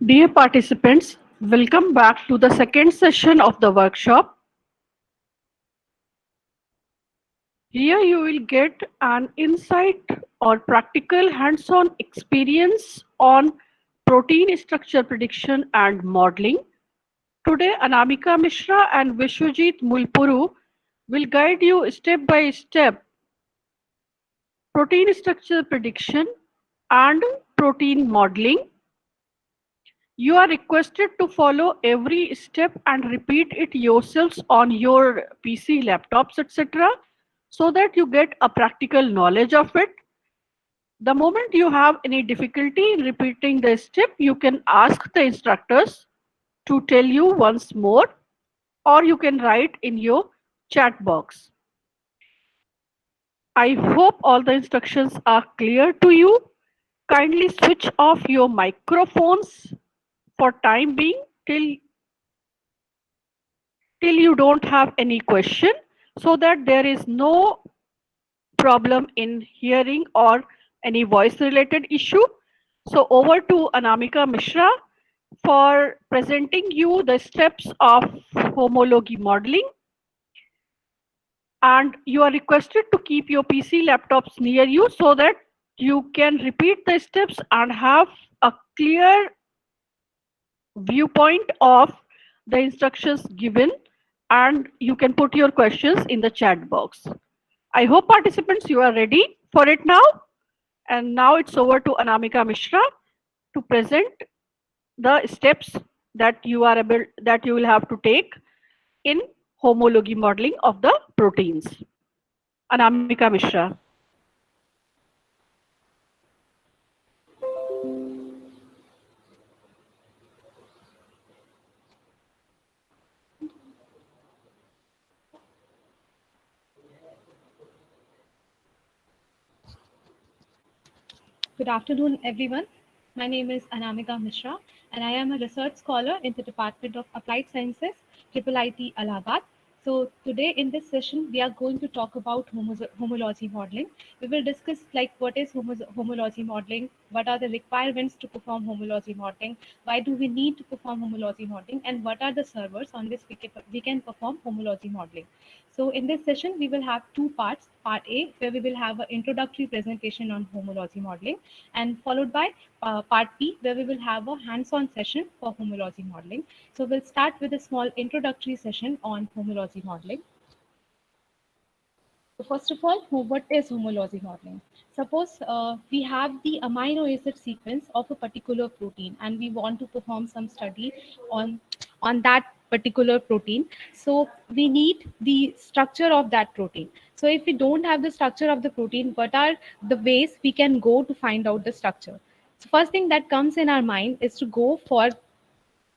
Dear participants, welcome back to the second session of the workshop. Here you will get an insight or practical hands-on experience on protein structure prediction and modeling. Today, Anamika Mishra and Vishwajit Mulpuru will guide you step by step protein structure prediction and protein modeling. You are requested to follow every step and repeat it yourselves on your PC, laptops, etc. so that you get a practical knowledge of it. The moment you have any difficulty in repeating the step, you can ask the instructors to tell you once more, or you can write in your chat box. I hope all the instructions are clear to you. Kindly switch off your microphones for time being till you don't have any question, so that there is no problem in hearing or any voice related issue. So over to Anamika Mishra for presenting you the steps of homology modeling, and you are requested to keep your PC laptops near you so that you can repeat the steps and have a clear viewpoint of the instructions given, and you can put your questions in the chat box. I hope participants you are ready for it now. And now it's over to Anamika Mishra to present the steps that you will have to take in homology modeling of the proteins. Anamika Mishra. Good afternoon, everyone. My name is Anamika Mishra, and I am a research scholar in the Department of Applied Sciences, IIIT Allahabad. So today in this session, we are going to talk about homology modeling. We will discuss like what is homology modeling, what are the requirements to perform homology modeling, why do we need to perform homology modeling, and what are the servers on which we can perform homology modeling. So in this session, we will have two parts. Part A, where we will have an introductory presentation on homology modeling, and followed by part B, where we will have a hands-on session for homology modeling. So we'll start with a small introductory session on homology modeling. So first of all, what is homology modeling? Suppose we have the amino acid sequence of a particular protein and we want to perform some study on that particular protein. So we need the structure of that protein. So if we don't have the structure of the protein, what are the ways we can go to find out the structure? So first thing that comes in our mind is to go for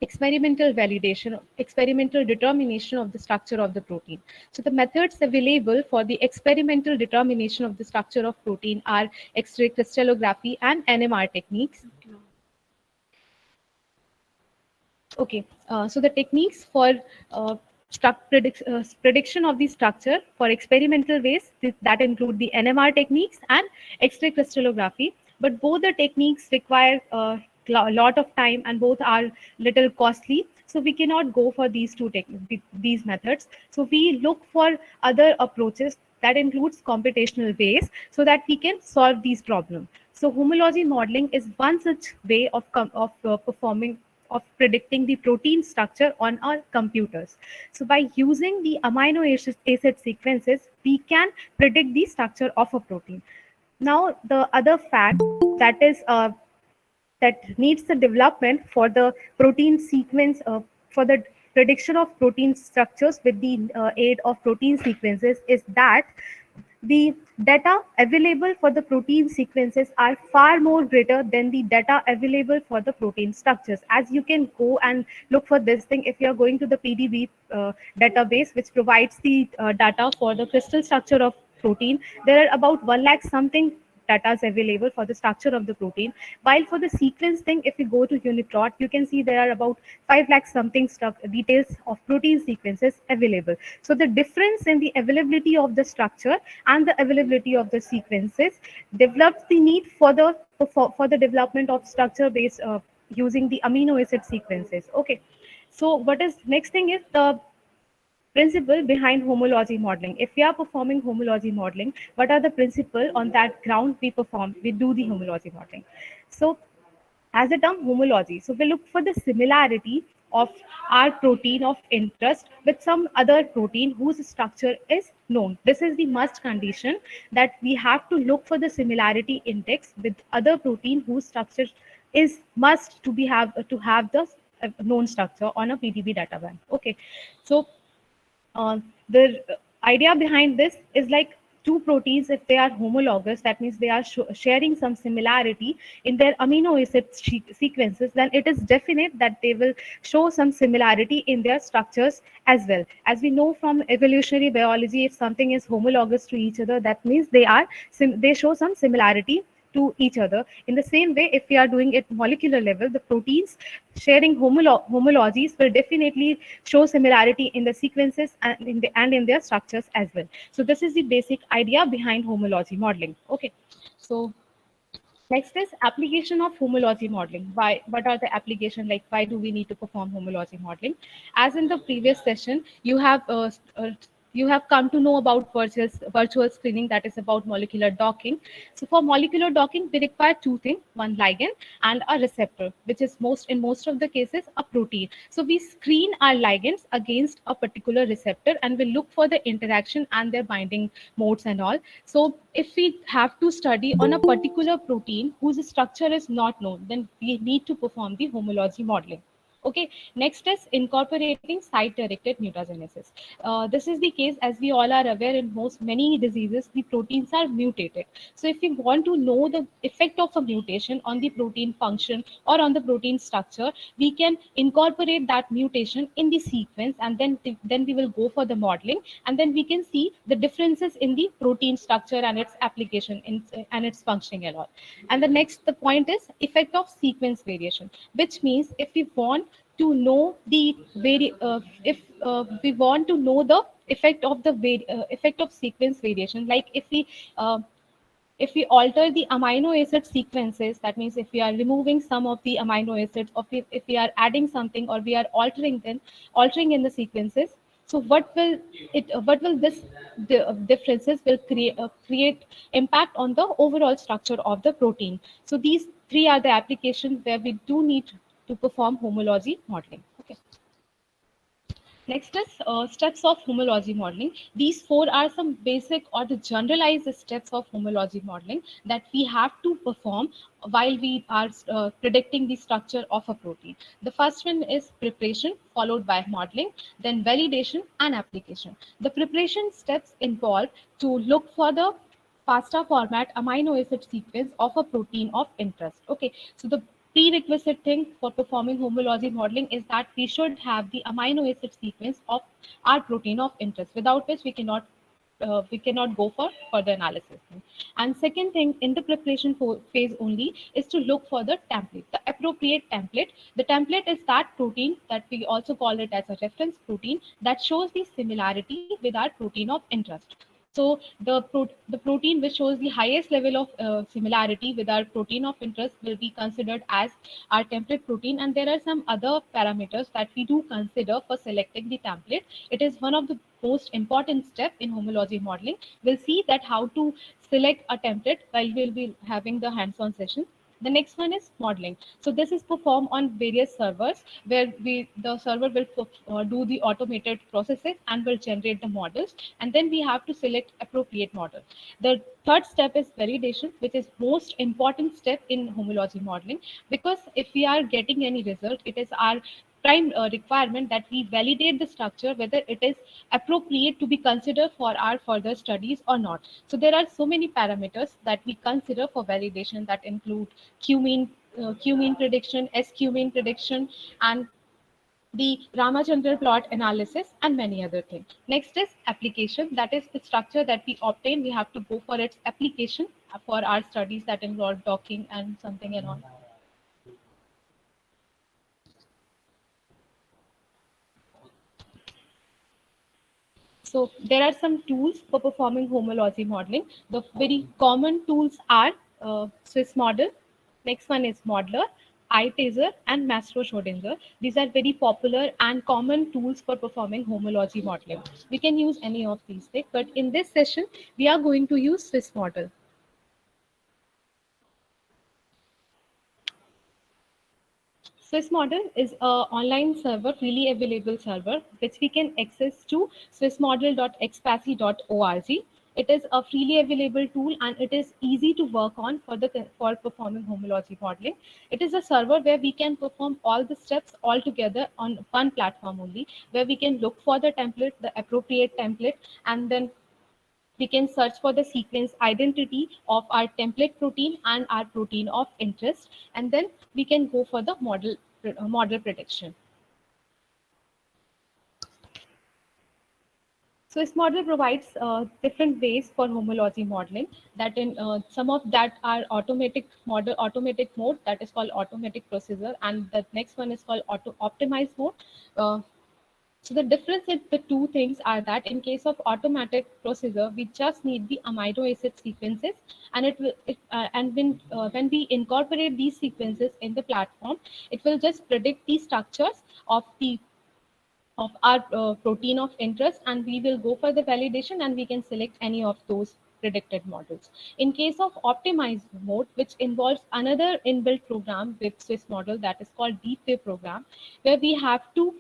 experimental validation, experimental determination of the structure of the protein. So the methods available for the experimental determination of the structure of protein are X-ray crystallography and NMR techniques. Okay, so the techniques for prediction of the structure for experimental ways that include the NMR techniques and X-ray crystallography. But both the techniques require a lot of time and both are little costly. So we cannot go for these methods. So we look for other approaches that includes computational ways so that we can solve these problems. So homology modeling is one such way of performing of predicting the protein structure on our computers. So by using the amino acid sequences, we can predict the structure of a protein. Now, the other fact that is that needs the development for the protein sequence for the prediction of protein structures with the aid of protein sequences is that the data available for the protein sequences are far more greater than the data available for the protein structures. As you can go and look for this thing if you are going to the PDB database, which provides the data for the crystal structure of protein, there are about 1 lakh something data is available for the structure of the protein. While for the sequence thing, if you go to Uniprot, you can see there are about 5 lakh something details of protein sequences available. So the difference in the availability of the structure and the availability of the sequences develops the need for the development of structure based using the amino acid sequences. Okay, so what is next thing is the principle behind homology modeling. If we are performing homology modeling, what are the principle on that ground we do the homology modeling? So as the term homology, so we look for the similarity of our protein of interest with some other protein whose structure is known. This is the must condition, that we have to look for the similarity index with other protein whose structure is must to have the known structure on a PDB data bank. Okay, so the idea behind this is like two proteins, if they are homologous, that means they are sharing some similarity in their amino acid sequences, then it is definite that they will show some similarity in their structures as well. As we know from evolutionary biology, if something is homologous to each other, that means they show some similarity to each other. In the same way, if we are doing it molecular level, the proteins sharing homologies will definitely show similarity in the sequences and in their structures as well. So this is the basic idea behind homology modeling. Okay, so next is application of homology modeling. Why? What are the application? Like, why do we need to perform homology modeling? As in the previous session, you have come to know about virtual screening, that is about molecular docking. So for molecular docking, we require two things: one ligand and a receptor, which is most of the cases a protein. So we screen our ligands against a particular receptor, and we look for the interaction and their binding modes and all. So if we have to study on a particular protein whose structure is not known, then we need to perform the homology modeling. Okay, next is incorporating site-directed mutagenesis. This is the case, as we all are aware, in many diseases, the proteins are mutated. So if we want to know the effect of a mutation on the protein function or on the protein structure, we can incorporate that mutation in the sequence, and then we will go for the modeling, and then we can see the differences in the protein structure and its application and its functioning and all. And the point is effect of sequence variation, which means if we want to know if we want to know the effect of effect of sequence variation, like if we alter the amino acid sequences, that means if we are removing some of the amino acids, or if we are adding something, or we are altering in the sequences, so what will this differences will create impact on the overall structure of the protein. So these three are the applications where we do need to perform homology modeling. Okay. Next is steps of homology modeling. These four are some basic or the generalized steps of homology modeling that we have to perform while we are predicting the structure of a protein. The first one is preparation, followed by modeling, then validation and application. The preparation steps involve to look for the FASTA format amino acid sequence of a protein of interest. Okay, so the prerequisite thing for performing homology modeling is that we should have the amino acid sequence of our protein of interest, without which we cannot go for further analysis. And second thing, in the preparation phase only, is to look for the template, the appropriate template. The template is that protein that we also call it as a reference protein that shows the similarity with our protein of interest. So the protein which shows the highest level of similarity with our protein of interest will be considered as our template protein. And there are some other parameters that we do consider for selecting the template. It is one of the most important step in homology modeling. We'll see that how to select a template while we'll be having the hands-on session. The next one is modeling. So this is performed on various servers, where the server will do the automated processes and will generate the models, and then we have to select appropriate model. The third step is validation, which is most important step in homology modeling, because if we are getting any result, it is our prime requirement that we validate the structure, whether it is appropriate to be considered for our further studies or not. So there are so many parameters that we consider for validation, that include q-mean prediction, s-q-mean prediction, and the Ramachandran plot analysis, and many other things. Next is application, that is the structure that we obtain. We have to go for its application for our studies that involve docking and something and all. So there are some tools for performing homology modeling. The very common tools are Swiss model. Next one is Modeler. iTaser, and Mastro Schrodinger. These are very popular and common tools for performing homology modeling. We can use any of these things, but in this session, we are going to use Swiss model. Swiss model is an online server, freely available server, which we can access to swissmodel.xpassi.org. It is a freely available tool and it is easy to work on for performing homology modeling. It is a server where we can perform all the steps all together on one platform only, where we can look for the template, the appropriate template, and then we can search for the sequence identity of our template protein and our protein of interest, and then we can go for the model prediction. Swiss model provides different ways for homology modeling. That in some of that are automatic mode, that is called automatic procedure, and the next one is called auto optimized mode. Uh, So the difference in the two things are that in case of automatic procedure, we just need the amino acid sequences, and when we incorporate these sequences in the platform, it will just predict the structures of our protein of interest, and we will go for the validation, and we can select any of those predicted models. In case of optimized mode, which involves another inbuilt program with Swiss model, that is called DeepWave program, where we have to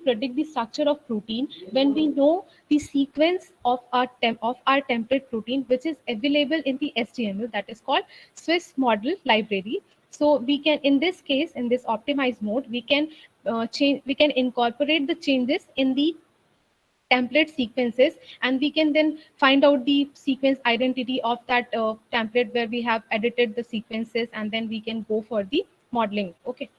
predict the structure of protein when we know the sequence of our template protein, which is available in the HTML, that is called Swiss model library. So we can, in this case, in this optimized mode, we can incorporate the changes in the template sequences, and we can then find out the sequence identity of that template where we have edited the sequences, and then we can go for the modeling. Okay.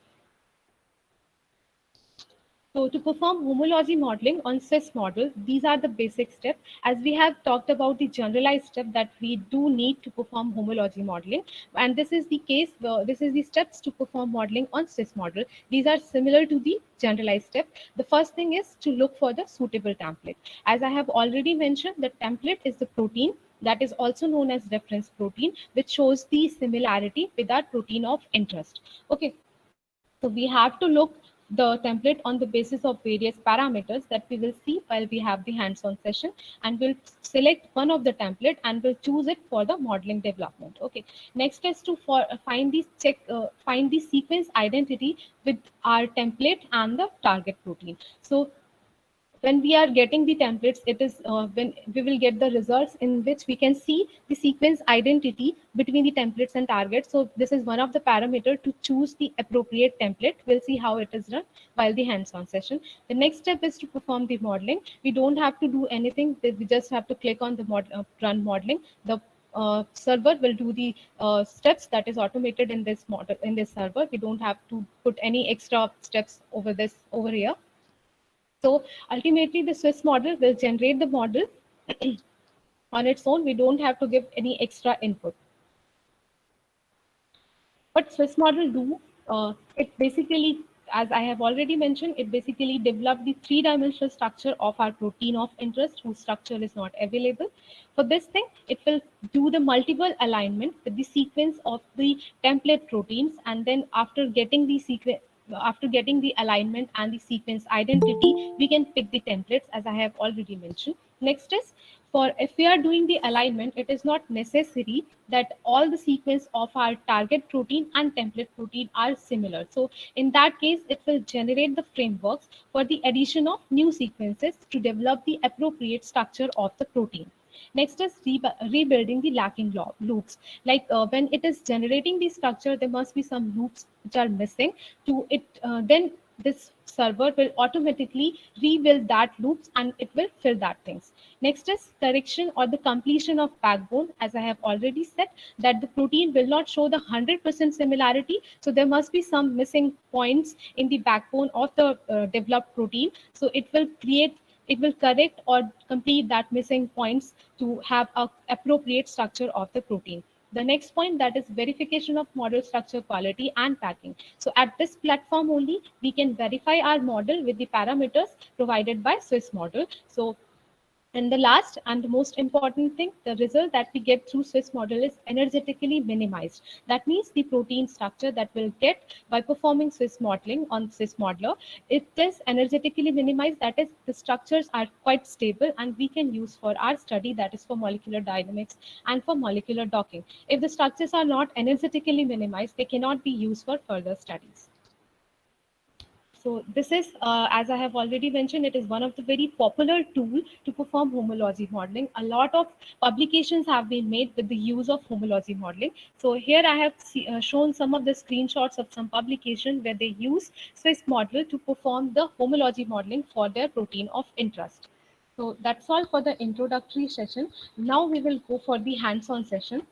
So to perform homology modeling on Swiss model, these are the basic steps. As we have talked about the generalized step that we do need to perform homology modeling, and this is the case. This is the steps to perform modeling on Swiss model. These are similar to the generalized step. The first thing is to look for the suitable template. As I have already mentioned, the template is the protein that is also known as reference protein, which shows the similarity with our protein of interest. Okay. So we have to look the template on the basis of various parameters that we will see while we have the hands-on session, and we'll select one of the template and we'll choose it for the modeling development. Okay. Next is to find the sequence identity with our template and the target protein. So when we are getting the templates, it is when we will get the results in which we can see the sequence identity between the templates and targets. So this is one of the parameter to choose the appropriate template. We'll see how it is done while the hands-on session. The next step is to perform the modeling. We don't have to do anything. We just have to click on the run modeling. The server will do the steps that is automated in this model in this server. We don't have to put any extra steps over here. So ultimately, the Swiss model will generate the model on its own. We don't have to give any extra input. What Swiss model do, it basically, as I have already mentioned, it basically developed the three-dimensional structure of our protein of interest whose structure is not available. For this thing, it will do the multiple alignment with the sequence of the template proteins, and then after getting the alignment and the sequence identity, we can pick the templates, as I have already mentioned. Next is, for if we are doing the alignment, it is not necessary that all the sequence of our target protein and template protein are similar. So in that case, it will generate the frameworks for the addition of new sequences to develop the appropriate structure of the protein. Next is rebuilding the lacking loops. Like when it is generating the structure, there must be some loops which are missing to it. Then this server will automatically rebuild that loops and it will fill that things. Next is correction or the completion of backbone. As I have already said, that the protein will not show the 100% similarity. So there must be some missing points in the backbone of the developed protein. So it will correct or complete that missing points to have a appropriate structure of the protein. The next point, that is verification of model structure quality and packing. So at this platform only, we can verify our model with the parameters provided by Swiss model. So And the last and the most important thing, the result that we get through Swiss model is energetically minimized. That means the protein structure that we'll get by performing Swiss modeling on Swiss modeler, it is energetically minimized. That is, the structures are quite stable and we can use for our study, that is for molecular dynamics and for molecular docking. If the structures are not energetically minimized, they cannot be used for further studies. So this is, as I have already mentioned, it is one of the very popular tool to perform homology modeling. A lot of publications have been made with the use of homology modeling. So here I have shown some of the screenshots of some publication where they use Swiss model to perform the homology modeling for their protein of interest. So that's all for the introductory session. Now we will go for the hands-on session.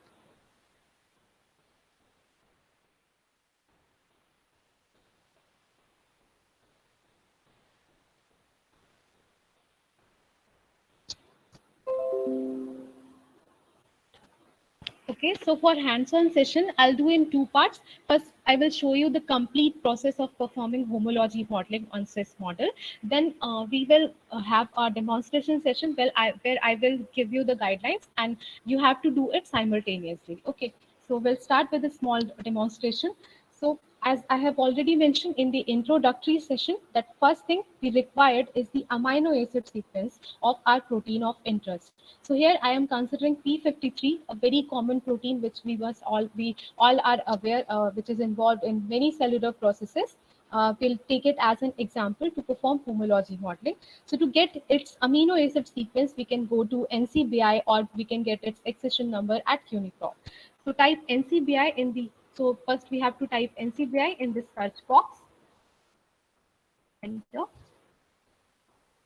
Okay, so for hands-on session, I'll do in two parts. First, I will show you the complete process of performing homology modeling on Swiss model. Then we will have a demonstration session where I will give you the guidelines and you have to do it simultaneously. Okay, so we'll start with a small demonstration. So as I have already mentioned in the introductory session, that first thing we required is the amino acid sequence of our protein of interest. So here I am considering P53, a very common protein which we all are aware, which is involved in many cellular processes. We'll take it as an example to perform homology modeling. So to get its amino acid sequence, we can go to NCBI or we can get its accession number at UniProt. So type NCBI in the, so first we have to type NCBI in the search box. Enter.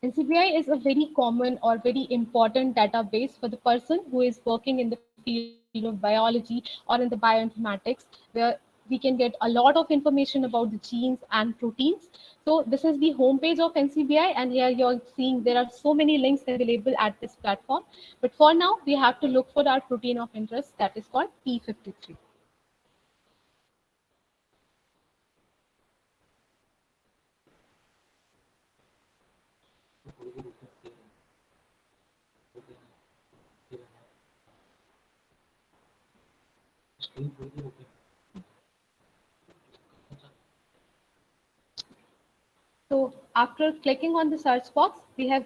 NCBI is a very common or very important database for the person who is working in the field of biology or in the bioinformatics, where we can get a lot of information about the genes and proteins. So this is the homepage of NCBI, and here you're seeing there are so many links available at this platform. But for now, we have to look for our protein of interest that is called P53. So after clicking on the search box, we have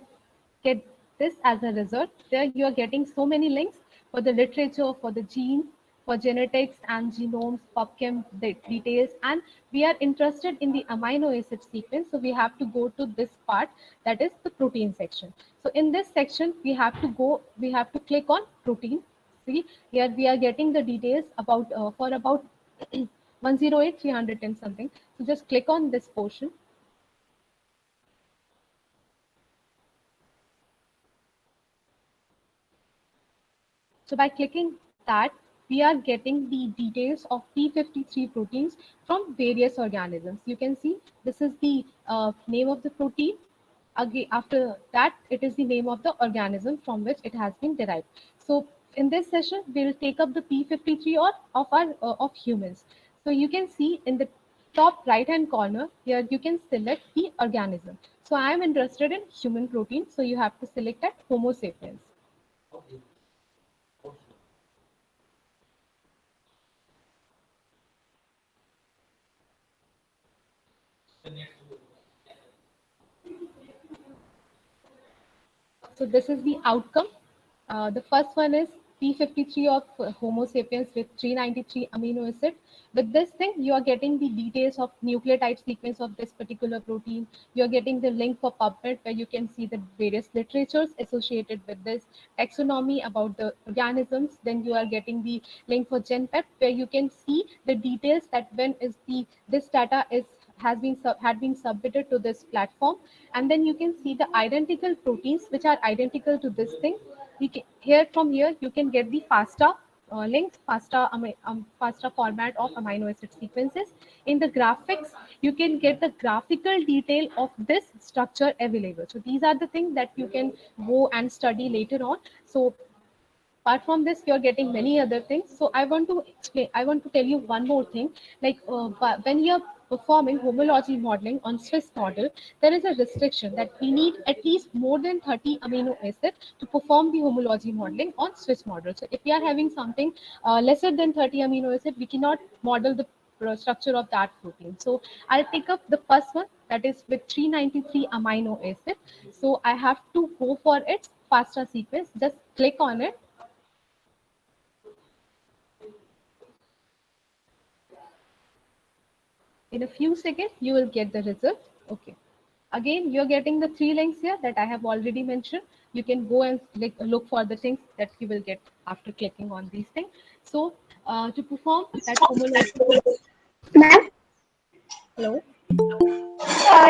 get this as a result. There you are getting so many links for the literature, for the genes, for genetics and genomes, PubChem details, and we are interested in the amino acid sequence. So we have to go to this part, that is the protein section. So in this section, we have to click on protein. See, here we are getting the details about for about 108, 310 something. So just click on this portion. So by clicking that, we are getting the details of P53 proteins from various organisms. You can see this is the name of the protein. Again, after that, it is the name of the organism from which it has been derived. So in this session, we'll take up the P53 or of humans. So you can see in the top right hand corner here, you can select the organism. So I am interested in human protein. So you have to select that Homo sapiens. So this is the outcome. The first one is P53 of Homo sapiens with 393 amino acid. With this thing, you are getting the details of nucleotide sequence of this particular protein. You are getting the link for PubMed where you can see the various literatures associated with this taxonomy about the organisms. Then you are getting the link for GenPep where you can see the details that when is the this data is had been submitted to this platform, and then you can see the identical proteins which are identical to this thing. Here from here you can get the FASTA links, FASTA format of amino acid sequences. In the graphics, you can get the graphical detail of this structure available. So these are the things that you can go and study later on. So apart from this, you're getting many other things. So I want to tell you one more thing. Like when you're performing homology modeling on Swiss model, there is a restriction that we need at least more than 30 amino acids to perform the homology modeling on Swiss model. So if we are having something lesser than 30 amino acids, we cannot model the structure of that protein. So I'll pick up the first one, that is with 393 amino acid. So I have to go for its FASTA sequence. Just click on it. In a few seconds, you will get the result. Okay. Again, you're getting the three links here that I have already mentioned. You can go and look for the things that you will get after clicking on these things. So to perform that homology, Ma'am? hello.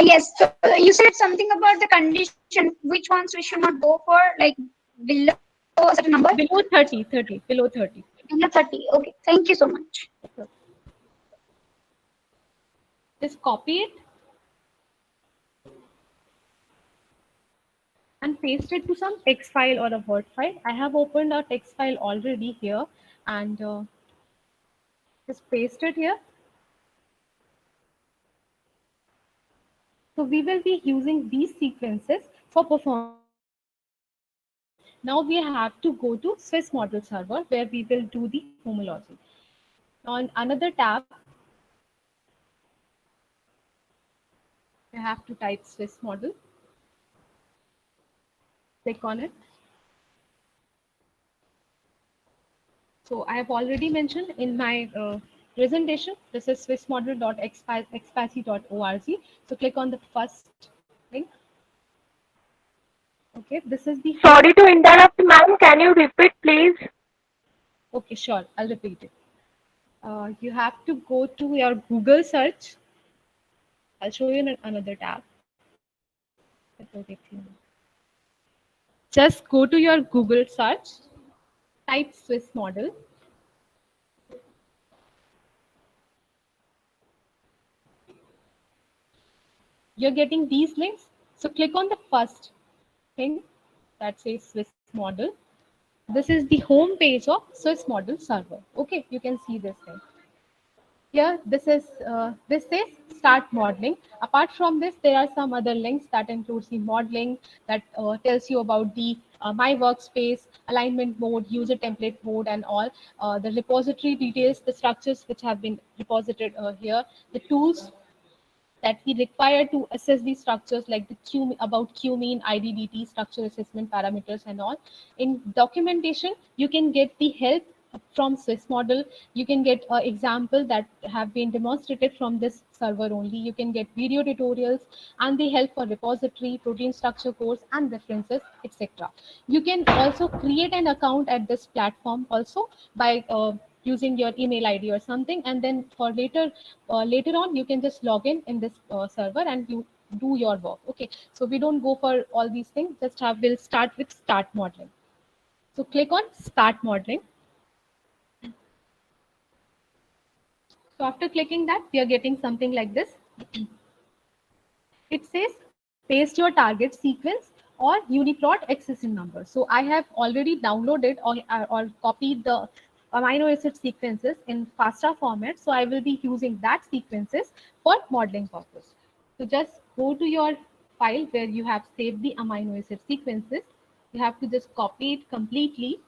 Yes. So you said something about the condition. Which ones we should not go for, like below a certain number? Below 30, 30, below 30. Below 30. Okay. Thank you so much. So just copy it and paste it to some text file or a Word file. I have opened a text file already here and just paste it here. So we will be using these sequences for performing. Now we have to go to Swiss model server where we will do the homology. On another tab, you have to type Swiss model. Click on it. So I have already mentioned in my presentation, this is swissmodel.expacy.org. So click on the first link. Okay, this is the. Sorry to interrupt, ma'am. Can you repeat, please? Okay, sure. I'll repeat it. You have to go to your Google search. I'll show you in another tab. It will take few minutes. Just go to your Google search, type Swiss model. You're getting these links. So click on the first thing that says Swiss model. This is the home page of Swiss model server. Okay, you can see this thing. Here, this says start modeling. Apart from this, there are some other links that includes the modeling that tells you about the my workspace, alignment mode, user template mode, and all. The repository details, the structures which have been reposited here, the tools that we require to assess these structures, like the about Q-mean, IDDT, structure assessment parameters, and all. In documentation, you can get the help from Swiss model. You can get example that have been demonstrated from this server only. You can get video tutorials and the help for repository, protein structure course, and references, etc. You can also create an account at this platform also by using your email ID or something, and then for later on you can just log in this server and you do your work. Okay, so we don't go for all these things. We'll start with start modeling. So click on start modeling. So after clicking that, we are getting something like this. It says paste your target sequence or uniprot accession number. So I have already downloaded or copied the amino acid sequences in FASTA format. So I will be using that sequences for modeling purpose. So just go to your file where you have saved the amino acid sequences. You have to just copy it completely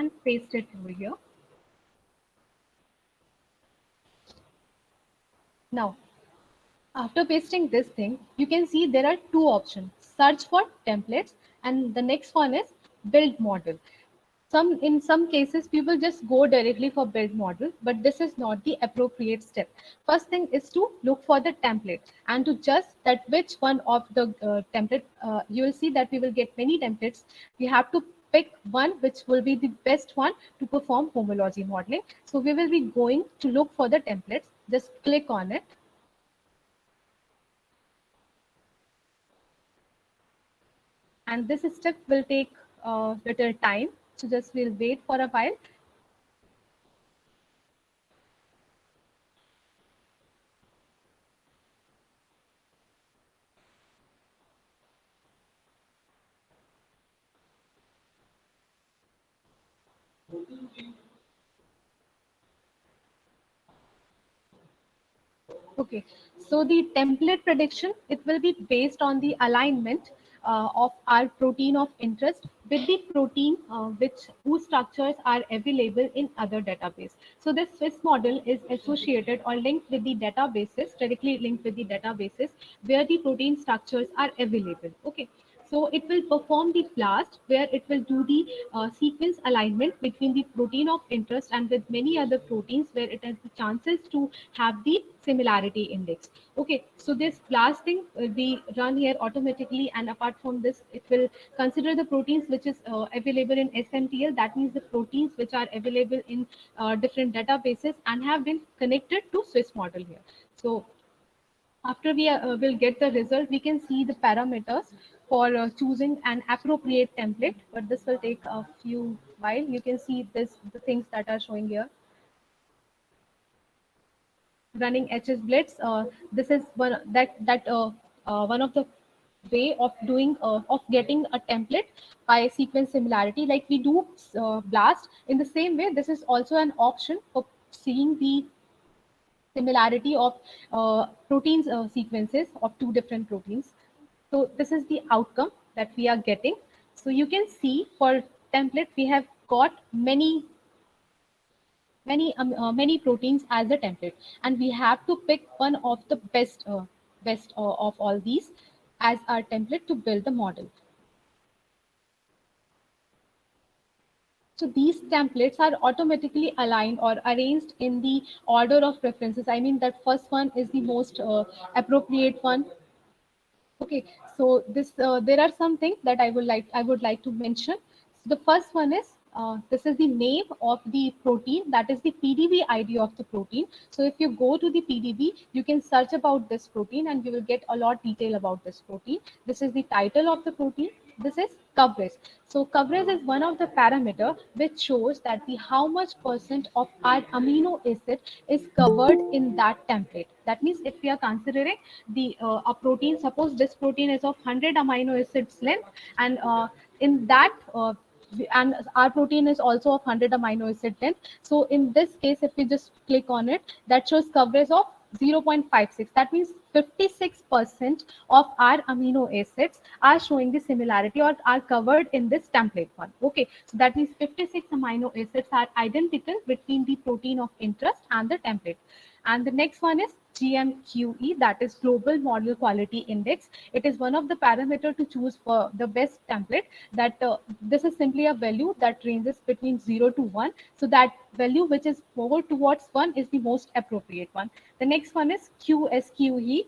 and paste it over here. Now, after pasting this thing, you can see there are two options: search for templates, and the next one is build model. In some cases, people just go directly for build model, but this is not the appropriate step. First thing is to look for the template and to just that which one of the template. You will see that we will get many templates. We have to pick one which will be the best one to perform homology modeling. So we will be going to look for the templates. Just click on it. And this step will take little time, so just we'll wait for a while. Okay, so the template prediction, it will be based on the alignment of our protein of interest with the protein which whose structures are available in other database. So this Swiss model is associated or linked with the databases, directly linked with the databases where the protein structures are available. Okay, so it will perform the blast where it will do the sequence alignment between the protein of interest and with many other proteins where it has the chances to have the similarity index. Okay, so this blasting will be run here automatically, and apart from this, it will consider the proteins which is available in SMTL. That means the proteins which are available in different databases and have been connected to Swiss model here. So after we will get the result, we can see the parameters for choosing an appropriate template, but this will take a few while. You can see this, the things that are showing here. Running HS Blitz. This is one of the way of doing of getting a template by sequence similarity. Like we do blast in the same way. This is also an option for seeing the similarity of proteins sequences of two different proteins. So this is the outcome that we are getting. So you can see for template we have got many proteins as a template, and we have to pick one of the best of all these as our template to build the model. So these templates are automatically aligned or arranged in the order of preferences. I mean that first one is the most appropriate one. Okay, so this there are some things that I would like to mention. So the first one is this is the name of the protein, that is the PDB ID of the protein. So if you go to the PDB, you can search about this protein and you will get a lot detail about this protein. This is the title of the protein. This is coverage. So coverage is one of the parameter which shows that the how much percent of our amino acid is covered in that template. That means if we are considering the a protein, suppose this protein is of 100 amino acids length, and in that and our protein is also of 100 amino acid length. So in this case, if we just click on it, that shows coverage of 0.56. That means 56% of our amino acids are showing the similarity or are covered in this template one. Okay, so that means 56 amino acids are identical between the protein of interest and the template. And the next one is GMQE, that is Global Model Quality Index. It is one of the parameter to choose for the best template. That this is simply a value that ranges between 0 to 1. So that value which is more towards 1 is the most appropriate one. The next one is QSQE,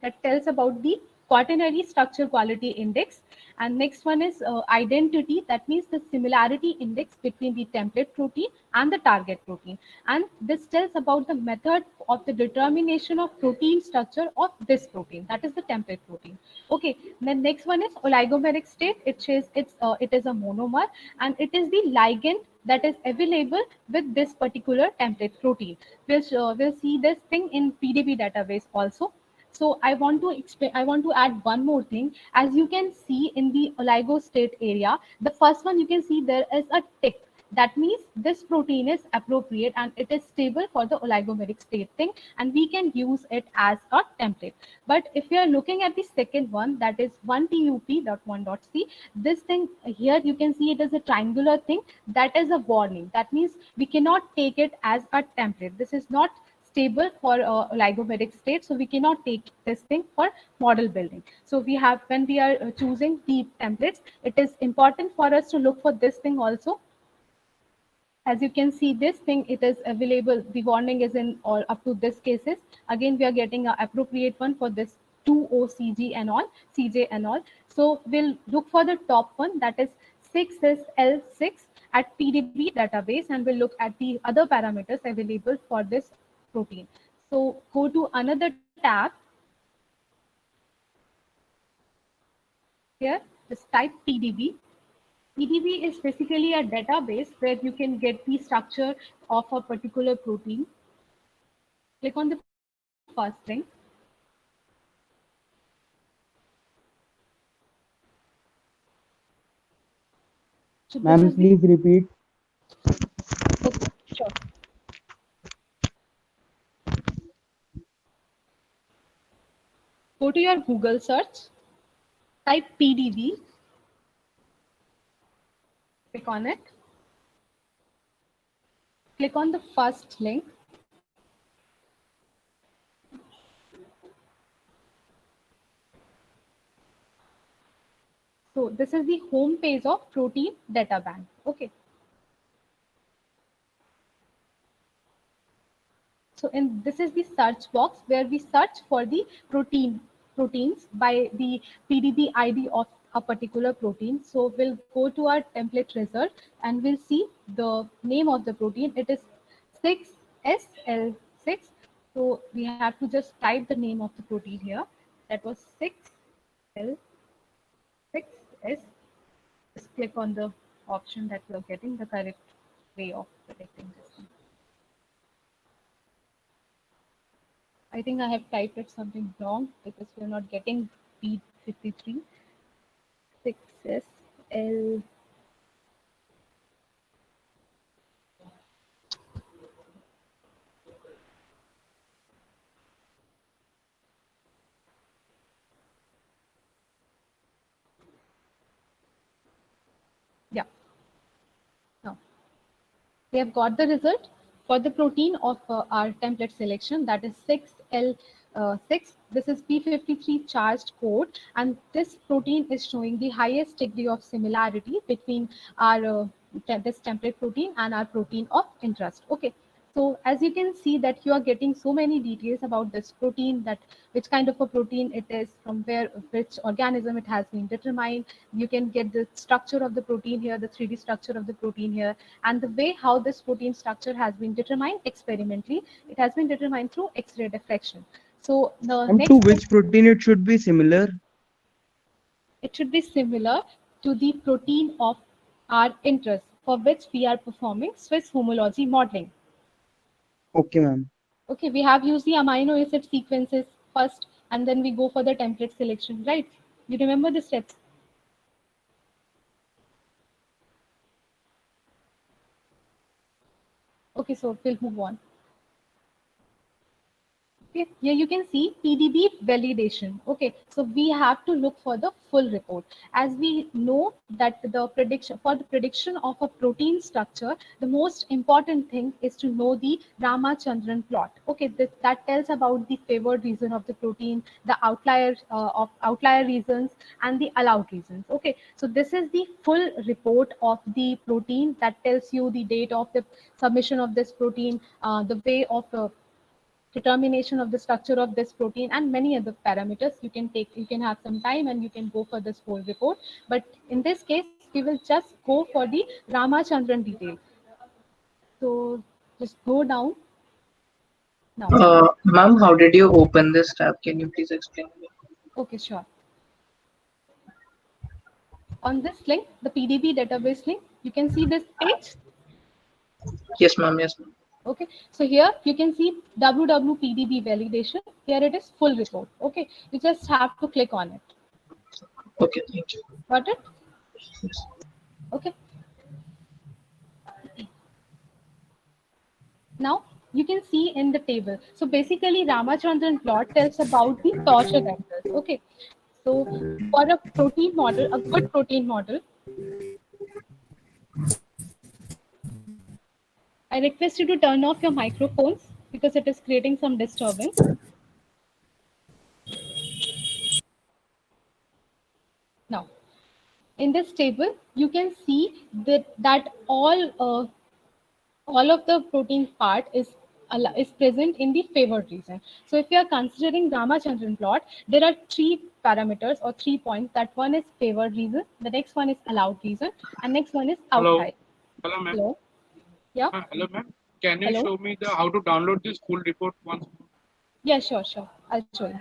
that tells about the quaternary structure quality index. And next one is identity, that means the similarity index between the template protein and the target protein. And this tells about the method of the determination of protein structure of this protein, that is the template protein. Okay, then next one is oligomeric state. It says it is a monomer, and it is the ligand that is available with this particular template protein. We'll see this thing in PDB database also. So I want to explain, I want to add one more thing. As you can see in the oligo state area, the first one you can see there is a tick. That means this protein is appropriate and it is stable for the oligomeric state thing, and we can use it as a template. But if you are looking at the second one, that is 1TUP.1.C, this thing here you can see it is a triangular thing. That is a warning. That means we cannot take it as a template. This is not stable for oligomeric state, so we cannot take this thing for model building. So we have, when we are choosing the templates, it is important for us to look for this thing also. As you can see, this thing, it is available, the warning is in or up to this cases. Again, we are getting an appropriate one for this 2OCG and all, CJ and all. So we'll look for the top one, that is 6SL6 at PDB database, and we'll look at the other parameters available for this protein. So go to another tab here, this type PDB. PDB is basically a database where you can get the structure of a particular protein. Click on the first thing. So Ma'am, please repeat. Okay, sure. go to your Google search, type PDB, click on it, click on the first link. So this is the home page of Protein Data Bank. Okay. So this is the search box where we search for the proteins by the PDB ID of a particular protein. So we'll go to our template result and we'll see the name of the protein. It is 6SL6. So we have to just type the name of the protein here. That was 6L6S. Just click on the option that you're getting the correct way of predicting this one. I think I have typed it something wrong because we're not getting P53. 6SL. Yeah. Now we have got the result for the protein of our template selection, that is 6L6. This is P53 charged code, and this protein is showing the highest degree of similarity between our this template protein and our protein of interest. Okay. So as you can see that you are getting so many details about this protein, that which kind of a protein it is, from which organism it has been determined. You can get the structure of the protein here, the 3D structure of the protein here, and the way how this protein structure has been determined experimentally. It has been determined through X-ray diffraction. So the And next to which protein it should be similar? it should be similar to the protein of our interest, for which we are performing Swiss homology modeling. Okay, ma'am. Okay, we have used the amino acid sequences first, and then we go for the template selection, right? You remember the steps? Okay, so we'll move on. Okay, here you can see PDB validation. Okay, so we have to look for the full report. As we know that the prediction of a protein structure, the most important thing is to know the Ramachandran plot. Okay, that tells about the favored region of the protein, the outlier regions, and the allowed regions. Okay, so this is the full report of the protein that tells you the date of the submission of this protein, the way of determination of the structure of this protein, and many other parameters. You can have some time and you can go for this whole report, but in this case we will just go for the Ramachandran detail. So just go down now. Ma'am, how did you open this tab? Can you please explain me? Okay, sure. On this link, the PDB database link, you can see this page. Yes, ma'am. Yes, ma'am. Okay, so here you can see www.pdb validation. Here it is full report. Okay, you just have to click on it. Okay, thank you. Got it? Yes. Okay. Now you can see in the table. So basically Ramachandran plot tells about the torture vectors. Okay. So for a protein model, a good protein model, I request you to turn off your microphones because it is creating some disturbance. Now, in this table, you can see that all of the protein part is present in the favored region. So if you are considering Ramachandran plot, there are 3 parameters or 3 points. That one is favored region, the next one is allowed region, and next one is outside. Hello, ma'am. Hello. Yeah. Hello, ma'am. Can you Hello? show me the how to download this full report once more? Yeah, sure. I'll show you.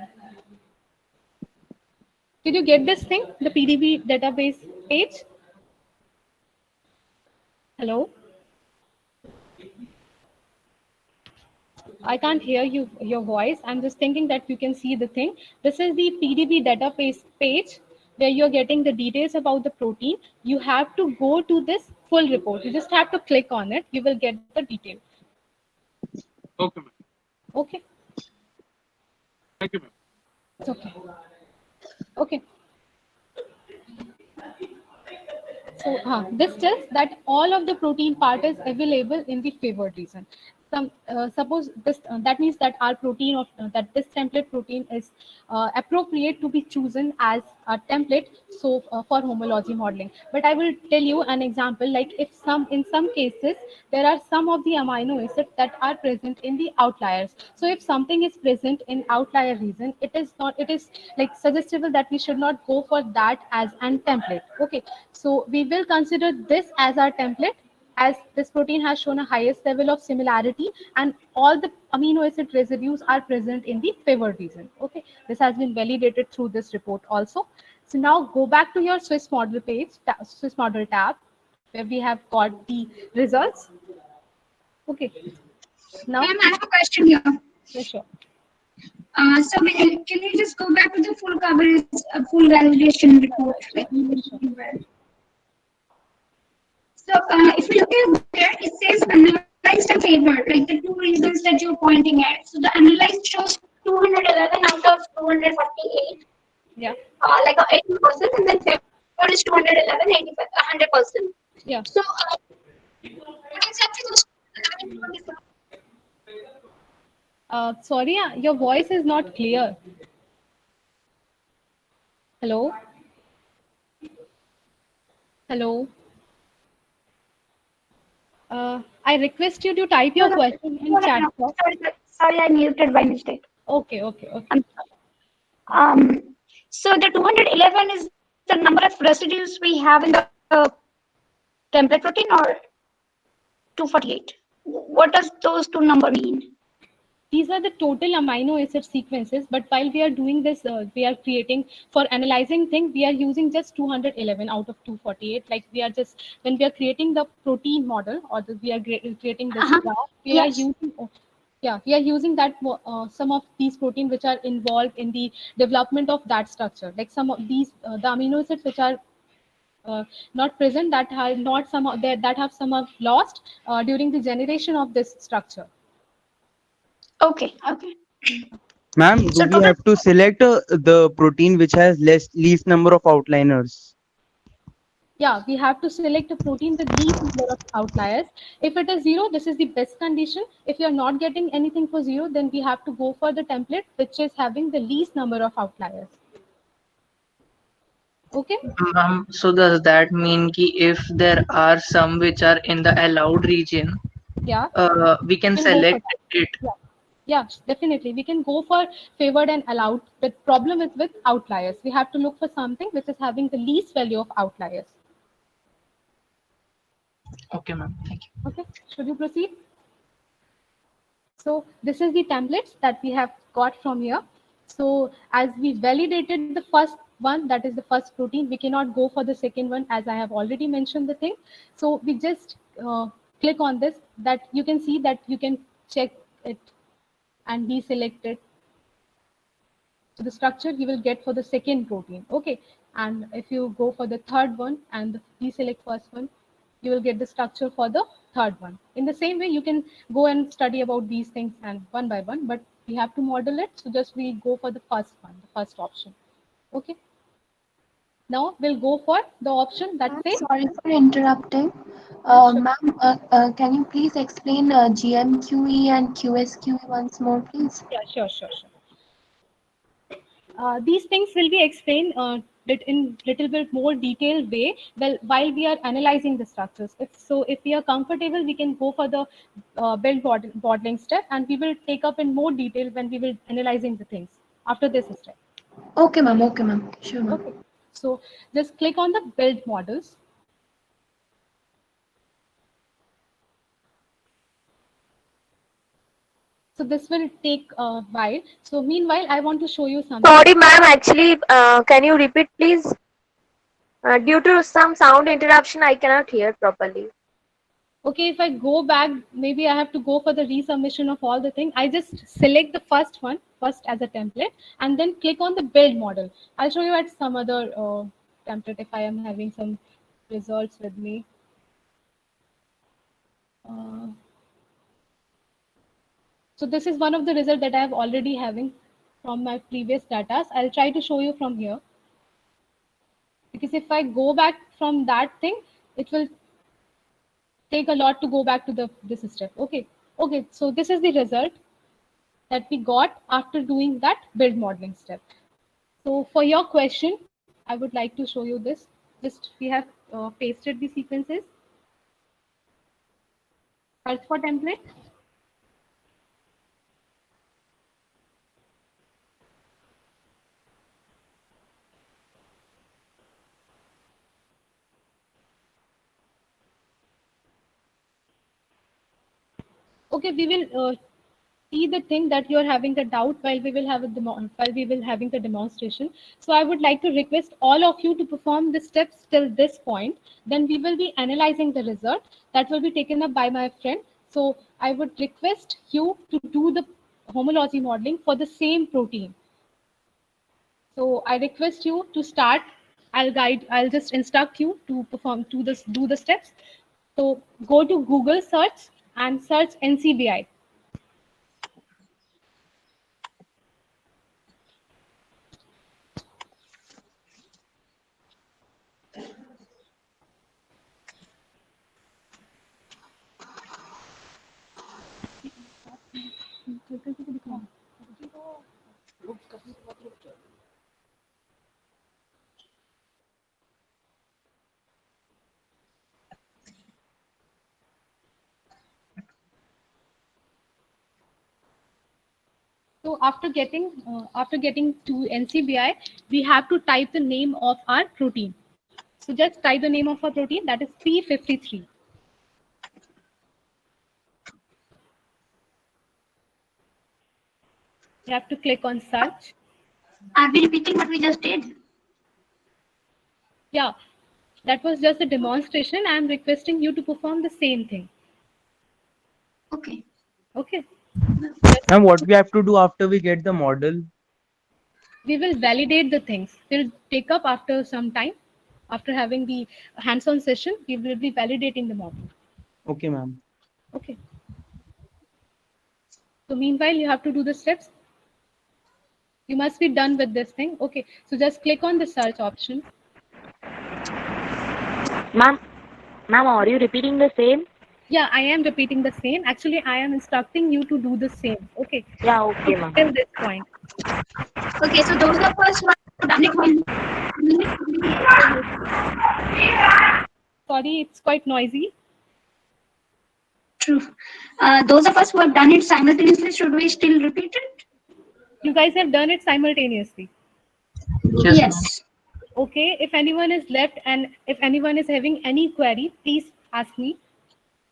Did you get this thing, the PDB database page? Hello? I can't hear your voice. I'm just thinking that you can see the thing. This is the PDB database page where you're getting the details about the protein. You have to go to this full report. You just have to click on it. You will get the detail. Okay, ma'am. Okay. Thank you, ma'am. It's okay. Okay. So this tells that all of the protein part is available in the favored region. Suppose this that means that our protein of that this template protein is appropriate to be chosen as a template so for homology modeling. But I will tell you an example, like if in some cases there are some of the amino acids that are present in the outliers. So if something is present in outlier region, it is like suggestible that we should not go for that as an template. Okay, so we will consider this as our template, as this protein has shown a highest level of similarity and all the amino acid residues are present in the favored region. Okay, this has been validated through this report also. So now go back to your Swiss model page, Swiss model tab, where we have got the results. Okay, now, Ma'am, I have a question here. yeah, sure. So can you just go back to the full coverage, full validation report? So if you look at there, it says analyzed and favored, like the two reasons that you're pointing at. So the analyzed shows 211 out of 248, Yeah, like 80%, and then favored is 211, 85, 100%. yeah. So what exactly those 11 Sorry, your voice is not clear. Hello? Hello? I request you to type your question in chat box. Sorry, I muted by mistake. Okay, okay, okay. I'm sorry. So the 211 is the number of residues we have in the template protein, or 248? What does those two number mean? These are the total amino acid sequences, but while we are doing this, we are creating for analyzing thing, we are using just 211 out of 248. Like we are just, when we are creating the protein model or we are creating this graph, we are Yes. using, yeah, we are using that some of these protein which are involved in the development of that structure. Like some of these, the amino acids which are not present, that have not some that have some of lost during the generation of this structure. Okay. Okay. Ma'am, do So we total. have to select the protein which has least number of outliners? Yeah, we have to select a protein with least number of outliers. If it is zero, this is the best condition. If you're not getting anything for zero, then we have to go for the template which is having the least number of outliers. Okay? So does that mean ki if there are some which are in the allowed region, Yeah, we can we can go for select that. it? Yeah. Yeah, definitely. We can go for favored and allowed. The problem is with outliers. We have to look for something which is having the least value of outliers. Okay, ma'am. Thank you. Okay, should you proceed? So this is the templates that we have got from here. So as we validated the first one, that is the first protein, we cannot go for the second one as I have already mentioned the thing. So we just click on this, that you can see that you can check it and deselect it. So the structure you will get for the second protein. Okay. And if you go for the third one and deselect first one, you will get the structure for the third one. In the same way, you can go and study about these things and one by one, but we have to model it. So just we go for the first one, the first option. Okay. Now we'll go for the option that says, Sorry for interrupting. sure, Ma'am, can you please explain GMQE and QSQE once more, please? yeah, sure. These things will be explained in little bit more detailed way while we are analyzing the structures. If we are comfortable, we can go for the build modeling step, and we will take up in more detail when we will analyzing the things after this step. Okay, ma'am. Okay, ma'am. Sure, ma'am. Okay, so just click on the build models. So this will take a while. So meanwhile, I want to show you something. Sorry, ma'am. Actually, can you repeat, please? Due to some sound interruption, I cannot hear properly. Okay, if I go back, maybe I have to go for the resubmission of all the things. I just select the first one first as a template and then click on the build model. I'll show you at some other template if I am having some results with me. So this is one of the results that I have already having from my previous data. I'll try to show you from here. Because if I go back from that thing, it will take a lot to go back to this step. Okay. So this is the result that we got after doing that build modeling step. So for your question, I would like to show you this. Just we have pasted the sequences. Search for template. Okay, we will see the thing that you're having the doubt while we will have having the demonstration. So I would like to request all of you to perform the steps till this point. Then we will be analyzing the result that will be taken up by my friend. So I would request you to do the homology modeling for the same protein. So I request you to start. I'll just instruct you to do the steps. So go to Google search and search NCBI. So after getting to NCBI, we have to type the name of our protein. So just type the name of our protein, that is P53. You have to click on search. Are we repeating what we just did? Yeah, that was just a demonstration. I am requesting you to perform the same thing. Okay. Okay. And what we have to do after we get the model? We will validate the things. We'll take up after some time. After having the hands-on session, we will be validating the model. Okay, ma'am. Okay. So meanwhile, you have to do the steps. You must be done with this thing. Okay. So just click on the search option. Ma'am, are you repeating the same? Yeah, I am repeating the same. Actually, I am instructing you to do the same. Okay. Yeah, okay, So ma'am. till this point. Okay, so those of us who have done it when Sorry, it's quite noisy. true. Those of us who have done it simultaneously, should we still repeat it? You guys have done it simultaneously. Yes. Okay. If anyone is left and if anyone is having any query, please ask me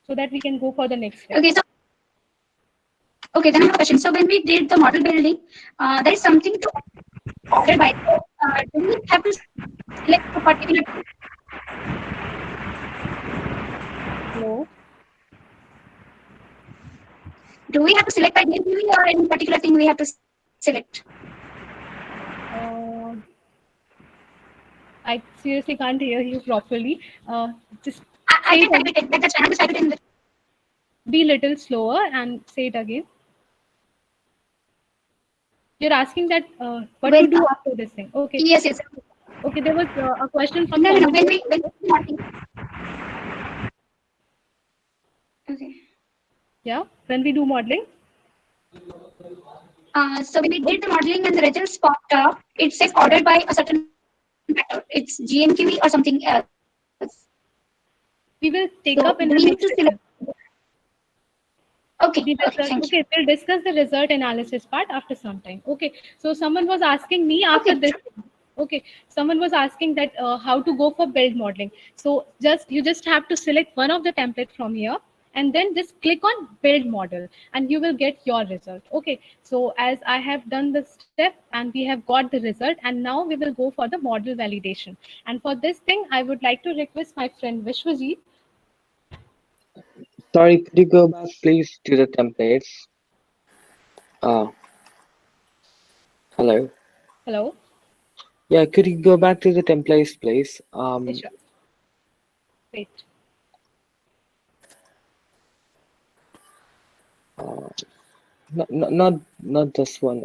so that we can go for the next step. Okay, then I have a question. So when we did the model building, there is something to order by. Do we have to select a particular? Hello. Do we have to select by DMPV or any particular thing we have to select? I seriously can't hear you properly. Just I can type it. That's fine. Just type it in. Be a little slower and say it again. You're asking that what to do after this thing. Okay. Yes. Okay, there was a question from. No. When we okay. Yeah, when we do modeling. So when we did the modeling and the results popped up, it says ordered by a certain factor. It's GMQE or something else. We will take up in the next session. Okay. We'll discuss the result analysis part after some time. Okay. So someone was asking me after this. Okay. Someone was asking that how to go for build modeling. So you just have to select one of the template from here and then just click on build model and you will get your result. Okay. So as I have done the step and we have got the result and now we will go for the model validation. And for this thing, I would like to request my friend Vishwajit. Sorry, could you go back please to the templates? Hello. Hello. Yeah, could you go back to the templates, please? Sure. Wait. Not this one.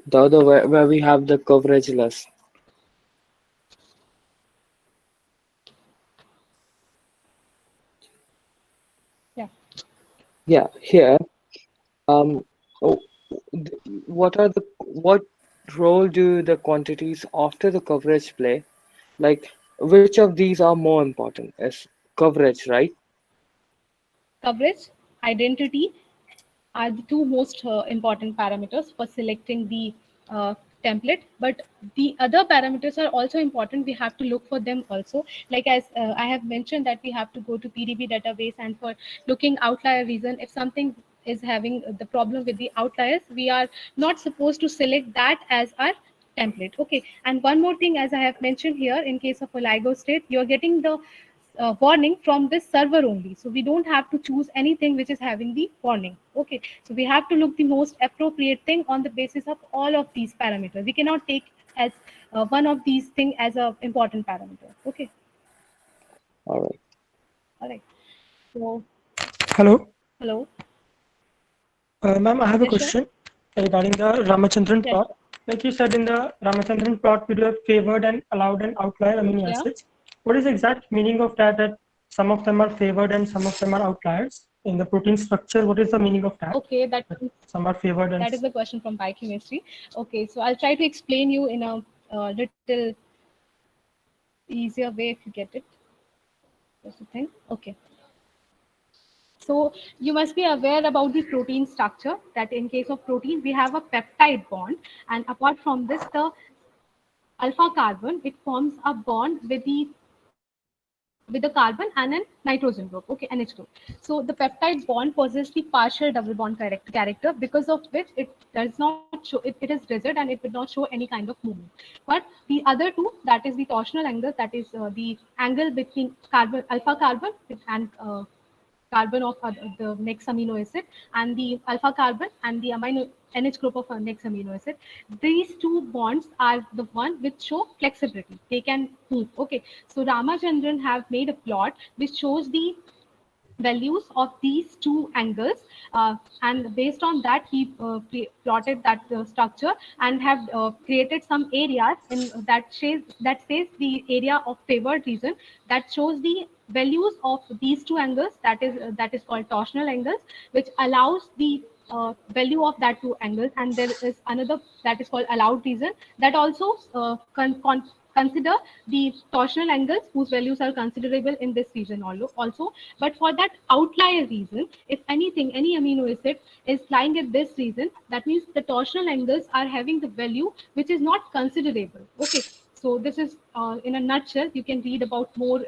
The other where we have the coverage list. Yeah. Yeah, here. Um, oh, what role do the quantities after the coverage play? Like, which of these are more important? Is coverage, right? Coverage, identity are the two most important parameters for selecting the uh, template, but the other parameters are also important. We have to look for them also, like as I have mentioned that we have to go to PDB database, and for looking outlier reason, if something is having the problem with the outliers, we are not supposed to select that as our template. Okay, and one more thing, as I have mentioned here, in case of oligostate, you're getting the warning from this server only. So we don't have to choose anything which is having the warning. Okay, so we have to look the most appropriate thing on the basis of all of these parameters. We cannot take as one of these thing as a important parameter. Okay, All right. all right. So Hello, hello. ma'am. I have a Yes, sure. question regarding the Ramachandran Yes. plot. Like you said in the Ramachandran plot, we do have favored and allowed and outlier amino Yeah. acids. What is the exact meaning of that? That some of them are favored and some of them are outliers in the protein structure. What is the meaning of that? Okay, Some are favored and that is the question from biochemistry. Okay, so I'll try to explain you in a little easier way if you get it. That's the thing. Okay. So you must be aware about the protein structure, that in case of protein, we have a peptide bond. And apart from this, the alpha carbon, it forms a bond with the carbon and a nitrogen group, okay, NH group. So the peptide bond possesses the partial double bond character, because of which it does not show, it is rigid and it will not show any kind of movement. But the other two, that is the torsional angle, that is the angle between carbon, alpha carbon and carbon of the next amino acid, and the alpha carbon and the amino NH group of next amino acid. These two bonds are the one which show flexibility. They can move. Okay. So Ramachandran have made a plot which shows the values of these two angles, and based on that he plotted that structure and have created some areas in that says the area of favored region, that shows the values of these two angles, that is called torsional angles, which allows the value of that two angles. And there is another that is called allowed region, that also consider the torsional angles whose values are considerable in this region also. But for that outlier region, if anything, any amino acid is lying at this region, that means the torsional angles are having the value which is not considerable. Okay, so this is in a nutshell. You can read about more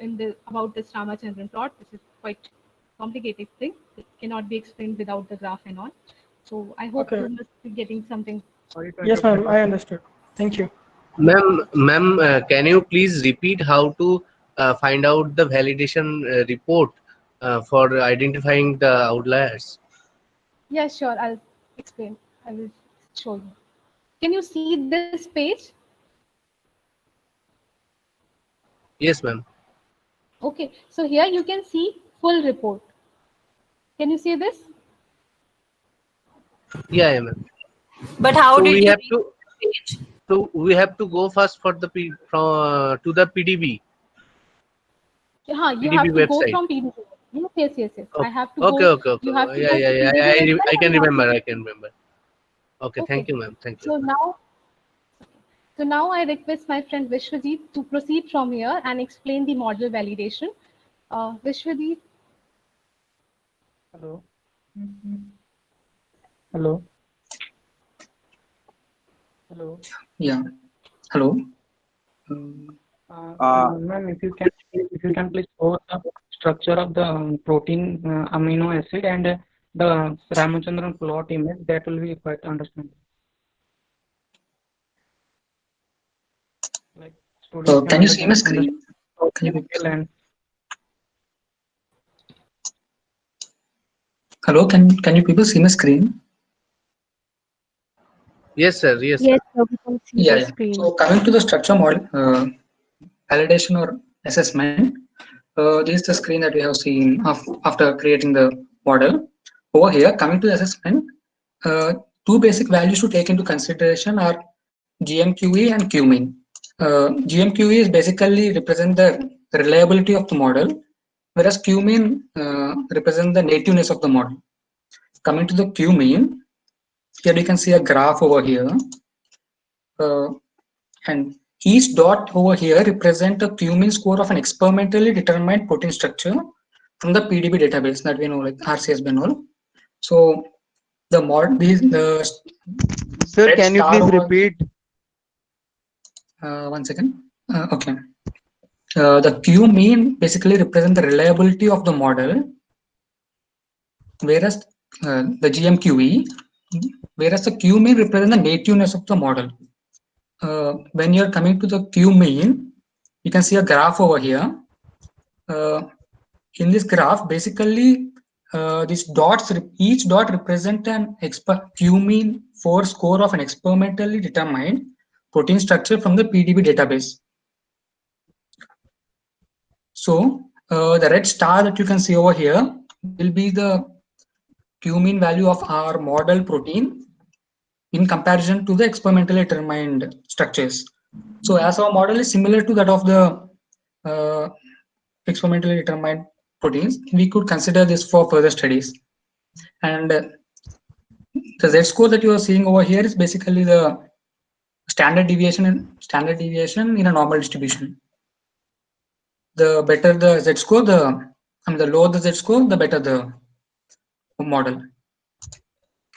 about this Ramachandran plot. This is quite complicated thing. It cannot be explained without the graph and all. So I hope Okay. you must be getting something. Yes, ma'am. I understood. Thank you. Ma'am, can you please repeat how to find out the validation report for identifying the outliers? Yeah, sure. I'll explain. I will show you. Can you see this page? Yes, ma'am. Okay. So here you can see full report. Can you see this? Yeah, ma'am. But how So did we you have reach to the page? we have to go first for the to the PDB You have to go website. from PDB. Yes. I have to Okay, go. okay. You have to Yeah, go yeah, to yeah. PDB website I can and you have to remember. I can remember. Okay, Okay. thank you, ma'am. Thank you. So now I request my friend Vishwajit to proceed from here and explain the model validation. Vishwajit. Hello. Hello. Hello. Yeah. Hello. Ma'am, if you can please show the structure of the protein amino acid and the Ramachandran plot image, that will be quite understandable. Like students Can you see my screen? Can you and Hello, can you people see my screen? Yes, sir. Yes, Yes, sir. sir, we can see Yeah, the yeah. screen. So coming to the structure model, validation or assessment, this is the screen that we have seen after creating the model. Over here, coming to the assessment, Two basic values to take into consideration are GMQE and QMean. GMQE is basically represent the reliability of the model, whereas QMean represent the nativeness of the model. Coming to the QMean, here you can see a graph over here, and each dot over here represent a QMean score of an experimentally determined protein structure from the PDB database that we know, like RCS Benol. So the Sir, can you please repeat? One second. Okay. The QMean basically represent the reliability of the model, whereas the GMQE, whereas the QMean represent the nativeness of the model. When you're coming to the QMean, you can see a graph over here. In this graph, basically, these dots, each dot represent an QMean 4 score of an experimentally determined protein structure from the PDB database. So the red star that you can see over here will be the QMean value of our model protein in comparison to the experimentally determined structures. So as our model is similar to that of the experimentally determined proteins, we could consider this for further studies. And the Z-score that you are seeing over here is basically the standard deviation in a normal distribution. The better the Z-score, the lower the Z-score, the better the model.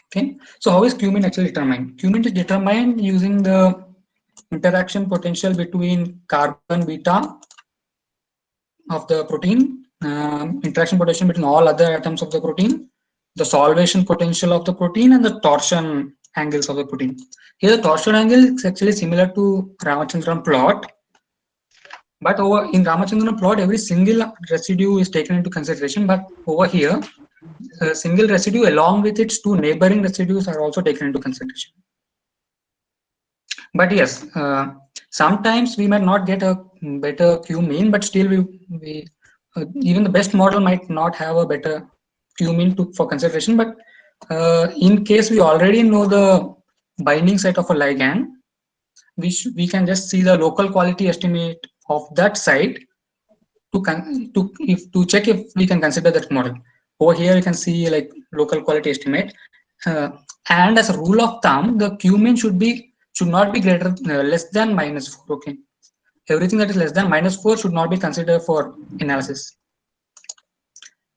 Okay, so how is QMean actually determined? QMean is determined using the interaction potential between carbon beta of the protein, interaction potential between all other atoms of the protein, the solvation potential of the protein, and the torsion angles of the protein. Here the torsion angle is actually similar to Ramachandran plot, but over in Ramachandran plot every single residue is taken into consideration, but over here a single residue along with its two neighboring residues are also taken into consideration. But yes, sometimes we might not get a better QMean, but still we even the best model might not have a better QMean for consideration. But in case we already know the binding site of a ligand, we can just see the local quality estimate of that site to check if we can consider that model. Over here you can see like local quality estimate, and as a rule of thumb, the QMean should not be greater less than -4. Okay, everything that is less than -4 should not be considered for analysis.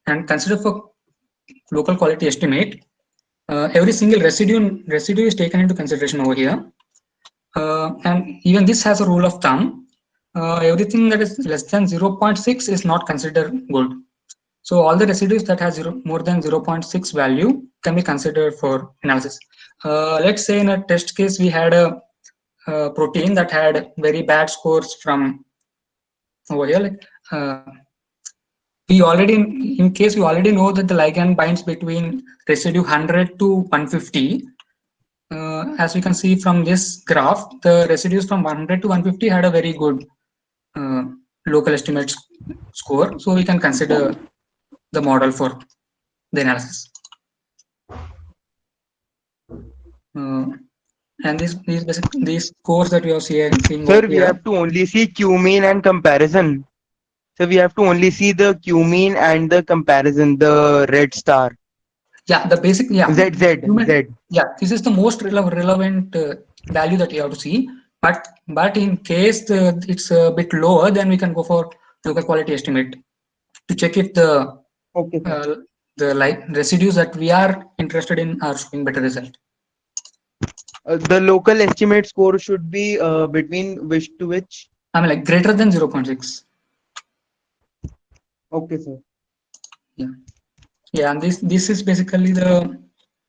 And consider for local quality estimate, every single residue is taken into consideration over here, and even this has a rule of thumb. Everything that is less than 0.6 is not considered good. So all the residues that has more than 0.6 value can be considered for analysis. Let's say in a test case we had a protein that had very bad scores from over here. Like we already know that the ligand binds between residue 100 to 150. As we can see from this graph, the residues from 100 to 150 had a very good local estimate score, so we can consider the model for the analysis. And these scores that you are seeing. Sir, we have to only see QMean and comparison. So we have to only see the QMean and the comparison, the red star. Yeah, the basic, yeah. Z. Yeah, this is the most relevant value that you have to see. But in case it's a bit lower, then we can go for local quality estimate to check if the residues that we are interested in are showing better result. The local estimate score should be between which to which? I mean, like greater than 0.6. Okay, sir. Yeah, and this is basically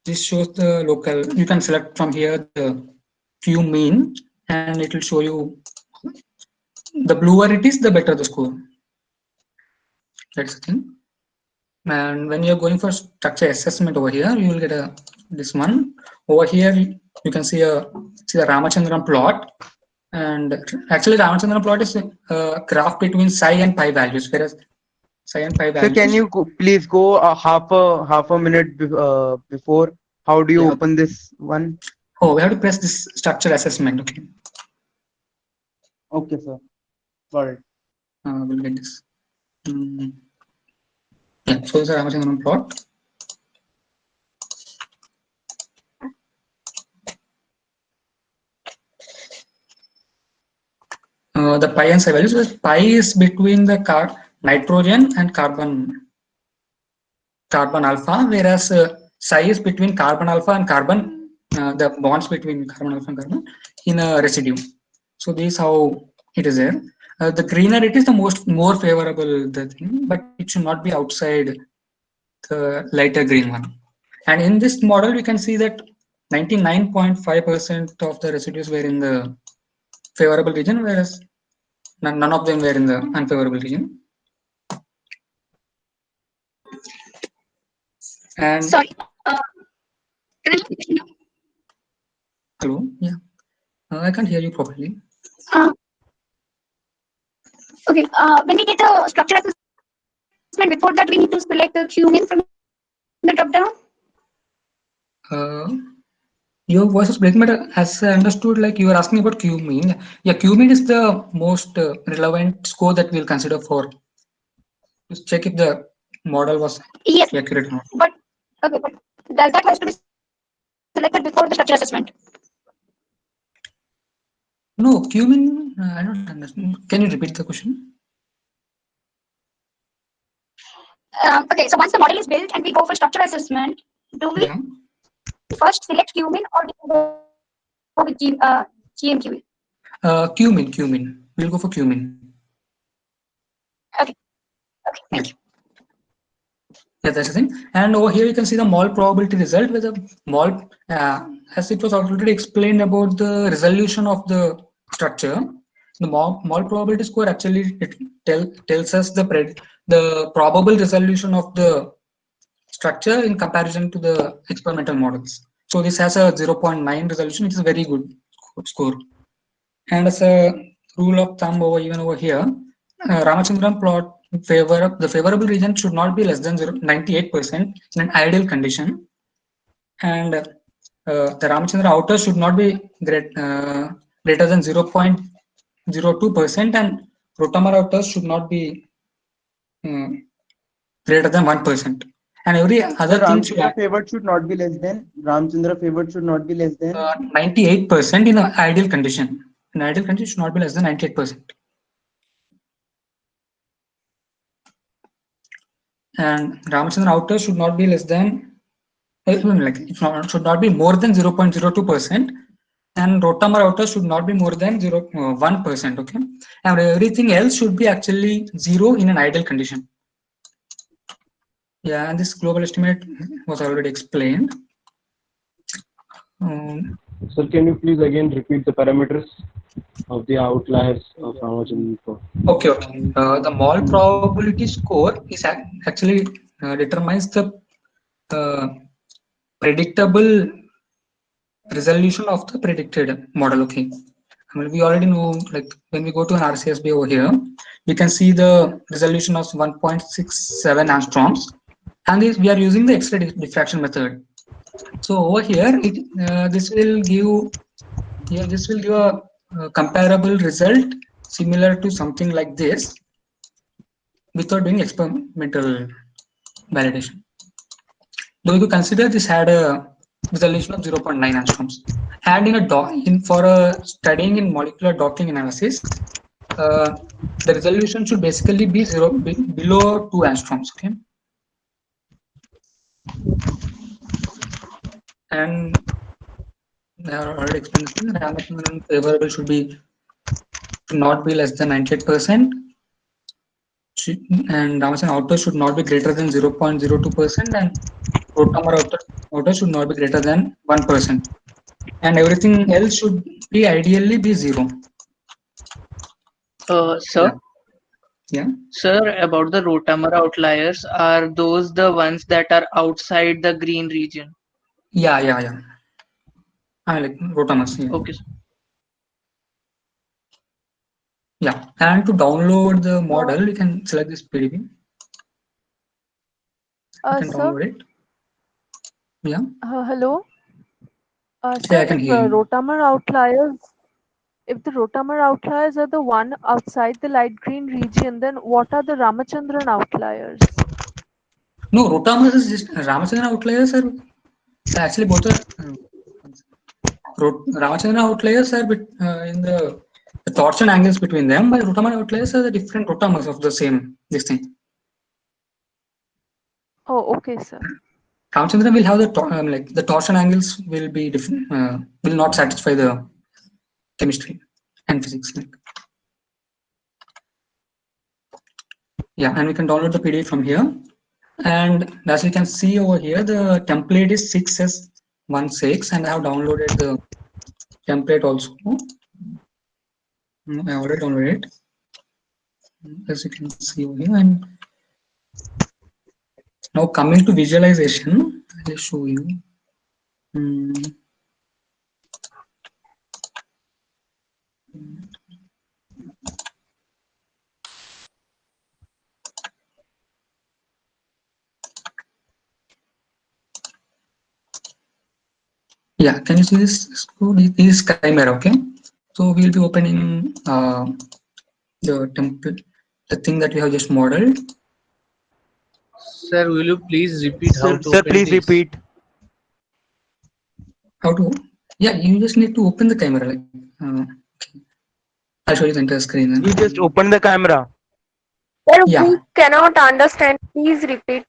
this shows the local. You can select from here the QMean, and it will show you the bluer it is, the better the score. That's the thing. And when you're going for structure assessment over here, you will get this one. Over here, you can see the Ramachandran plot. And actually, Ramachandran plot is a graph between psi and pi values, whereas psi and pi values. So can you please go half a minute before How do you Yeah. open this one? Oh, we have to press this structure assessment. Okay. Okay, sir. Got it. We'll get this. Yeah. So this is Ramachandran plot. The pi and psi values. So pi is between the nitrogen and carbon alpha, whereas psi is between carbon alpha and carbon, the bonds between carbon alpha and carbon in a residue. So this is how it is there. The greener it is, the more favorable the thing, but it should not be outside the lighter green one. And in this model, we can see that 99.5% of the residues were in the favorable region, whereas none of them were in the unfavorable region. And Sorry. hello, yeah, I can't hear you properly. Okay. When we get the structure assessment, before that we need to select the cumin from the drop down. Your voice is breaking, but as I understood, like you were asking about cumin. Yeah, cumin is the most relevant score that we'll consider for to check if the model was accurate or not. But okay, but that has to be selected before the structure assessment. No, cumin. I don't understand. Can you repeat the question? Okay, so once the model is built and we go for structure assessment, do we first select cumin or do we go with GMQE? Cumin. We'll go for cumin. Okay. Okay, thank you. Yeah, that's the thing. And over here you can see the mole probability result with the mole, as it was already explained about the resolution of the structure. The mole probability score actually tells us the probable resolution of the structure in comparison to the experimental models. So this has a 0.9 resolution, which is a very good score. And as a rule of thumb even over here, Ramachandran plot the favorable region should not be less than 98% in an ideal condition, and the Ramachandran outer should not be greater than 0.02%, and Rotamar outer should not be greater than 1%. And every other thing should Ramchandra favored should not be less than 98% in an ideal condition. In ideal condition should not be less than 98%. And Ramachandran outer should not be less than should not be more than 0.02%, and Rotamar outer should not be more than 1%. Okay, and everything else should be actually 0 in an ideal condition. Yeah, and this global estimate was already explained. Sir, can you please again repeat the parameters of the outliers of Ramachandran plot? Okay. The mole probability score is actually determines the predictable resolution of the predicted model. Okay, I mean, we already know, like when we go to an RCSB over here, we can see the resolution of 1.67 angstroms, and we are using the X-ray diffraction method. So over here, this will give a comparable result similar to something like this without doing experimental validation. Though you consider this had a resolution of 0.9 angstroms, and for a studying in molecular docking analysis, the resolution should basically be below 2 angstroms. Okay, and I already explained this thing. Ramachandran favorable should not be less than 98%, and Ramachandran outer should not be greater than 0.02%, and Rotamar outer should not be greater than 1%, and everything else should be ideally be 0. Sir. Yeah. Sir, about the Rotamer outliers, are those the ones that are outside the green region? Yeah. I like Rotamers. Yeah. Okay. Yeah, and to download the model, you can select this PDB. You can download it. Yeah. Hello. Yeah, Sir, I can if hear you. rotamer outliers, if the rotamer outliers are the one outside the light green region, then what are the Ramachandran outliers? No, rotamers is just Ramachandran outliers are actually both are Ramachandran outliers are in the torsion angles between them, but rotamer outliers are the different rotamers of the same this thing. Oh, okay, sir. Ramachandran will have like the torsion angles will be different, will not satisfy the chemistry and physics. Like. Yeah, and we can download the PDF from here. And as you can see over here, the template is 6S16, and I have downloaded the template also. I already downloaded it. As you can see over here, and now coming to visualization, I'll show you. Yeah, can you see this code? This is Chimera, okay? So we'll be opening the template, the thing that we have just modeled. Sir, will you please repeat how to Sir, open please this? repeat. How to? Yeah, you just need to open the camera. Like, okay. I'll show you the entire screen. Then. You just open the camera. Sir, Yeah. we cannot understand. Please repeat.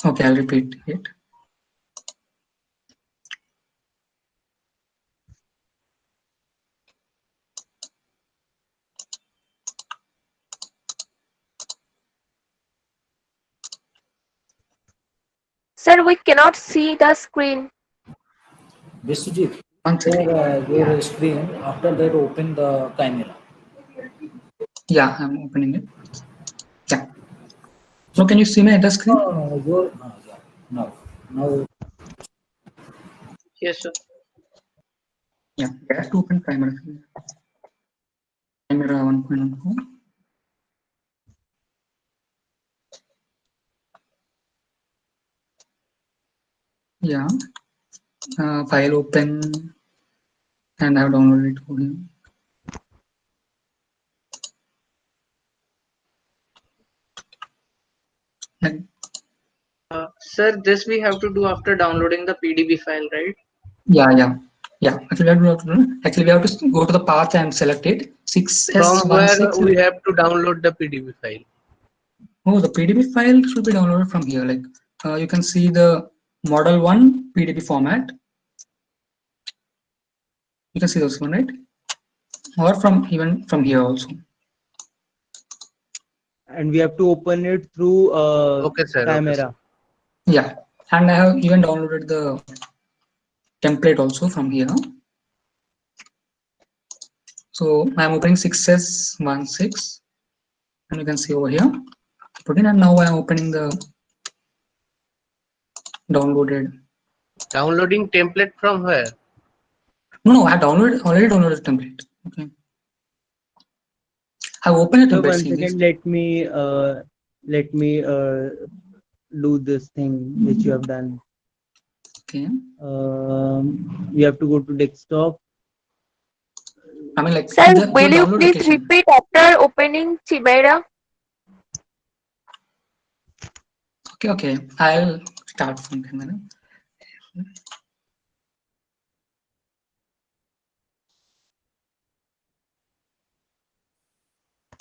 Okay, I'll repeat it. Sir, we cannot see the screen. Biswajit, One second. your screen. After that, open the camera. Yeah, I'm opening it. Yeah. So can you see my entire screen? No, your yeah. Now. Yes, sir. Yeah, I have to open camera. Camera 1.1. Yeah. File open, and I've downloaded it for you. Sir, this we have to do after downloading the PDB file, right? Yeah. Actually, we have to go to the path and select it. From where 6S16. we have to download the PDB file? Oh, the PDB file should be downloaded from here. Like you can see the model 1 PDB format. You can see this one, right? Or even from here also. And we have to open it through Okay, sir. camera. Okay, sir. Yeah, and I have even downloaded the template also from here. So I'm opening 6S16, and you can see over here. Put in, and now I'm opening the downloaded. Downloading template from where? No, I already downloaded the template. Okay. I opened the So template. one second, let me do this thing which you have done. Okay. You have to go to desktop. I mean, like, Sir, will you please repeat after opening Chimera? Okay. I'll start from camera.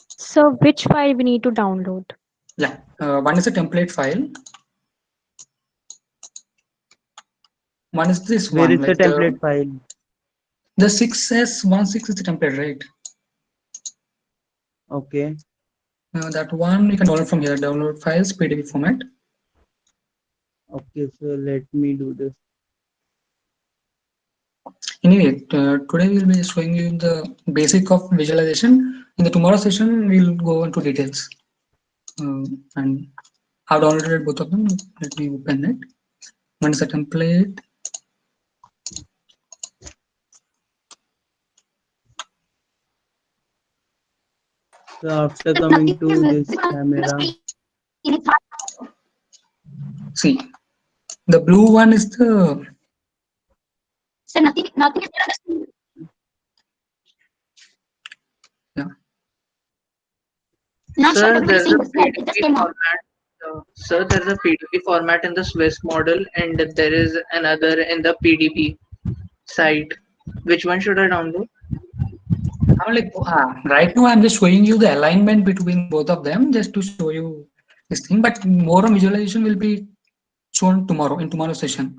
So which file we need to download? Yeah, one is a template file. One is this Where one. is the Like template file? The 6S16 is the template, right? Okay. That one you can download from here. Download files, PDB format. Okay, so let me do this. Anyway, today we'll be showing you the basic of visualization. In the tomorrow session, we'll go into details. And I've downloaded both of them. Let me open it. One is a template. So after coming to this camera, See, the blue one is the. So nothing is there. Yeah. Not sure Sir, everybody there's a seeing this. Yeah, it just PDB came on. format. Sir, there's a PDB format in the Swiss model, and there is another in the PDB site. Which one should I download? I'm like, right now I'm just showing you the alignment between both of them just to show you this thing, but more on visualization will be shown tomorrow in tomorrow's session.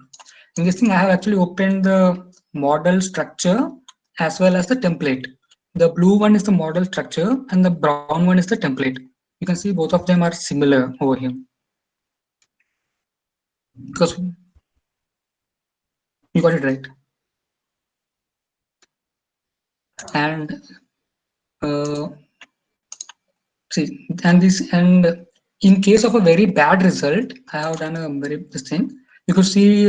In this thing, I have actually opened the model structure as well as the template. The blue one is the model structure and the brown one is the template. You can see both of them are similar over here. Because you got it right. And see, and in case of a very bad result, I have done a very this thing. You could see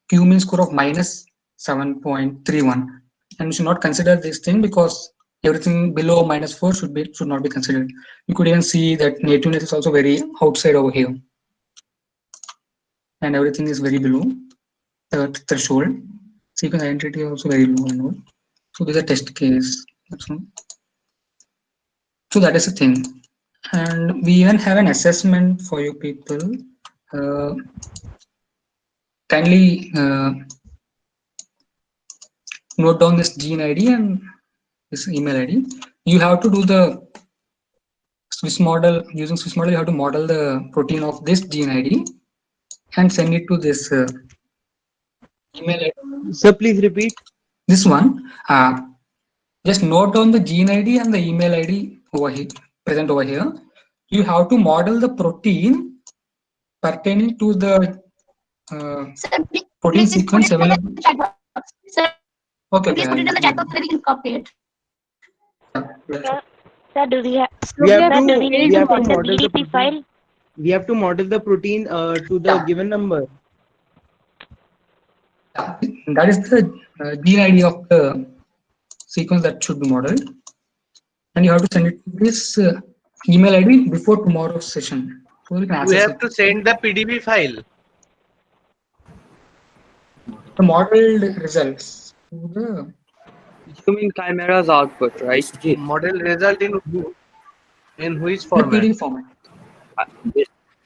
Q-mean score of minus 7.31, and you should not consider this thing because everything below -4 should not be considered. You could even see that nativeness is also very outside over here, and everything is very below the threshold. Sequence identity also very low and all. So there's a test case. That's all. So that is the thing. And we even have an assessment for you people. Kindly note down this gene ID and this email ID. You have to do the Swiss model. Using Swiss model, you have to model the protein of this gene ID and send it to this email ID. Sir, please repeat. This one. Just note down the gene ID and the email ID over here, present over here. You have to model the protein pertaining to the protein sequence available. Okay, Please put it in the chat box so we can copy it. Sir, do we have? We have to need to send the model the PDB file? We have to model the protein to the given number. That is the gene ID of the sequence that should be modeled, and you have to send it to this email ID before tomorrow's session. So we can We access have it. to send the PDB file. The modeled results to the. You mean Chimera's output, right? Model result in which The format? PDF format.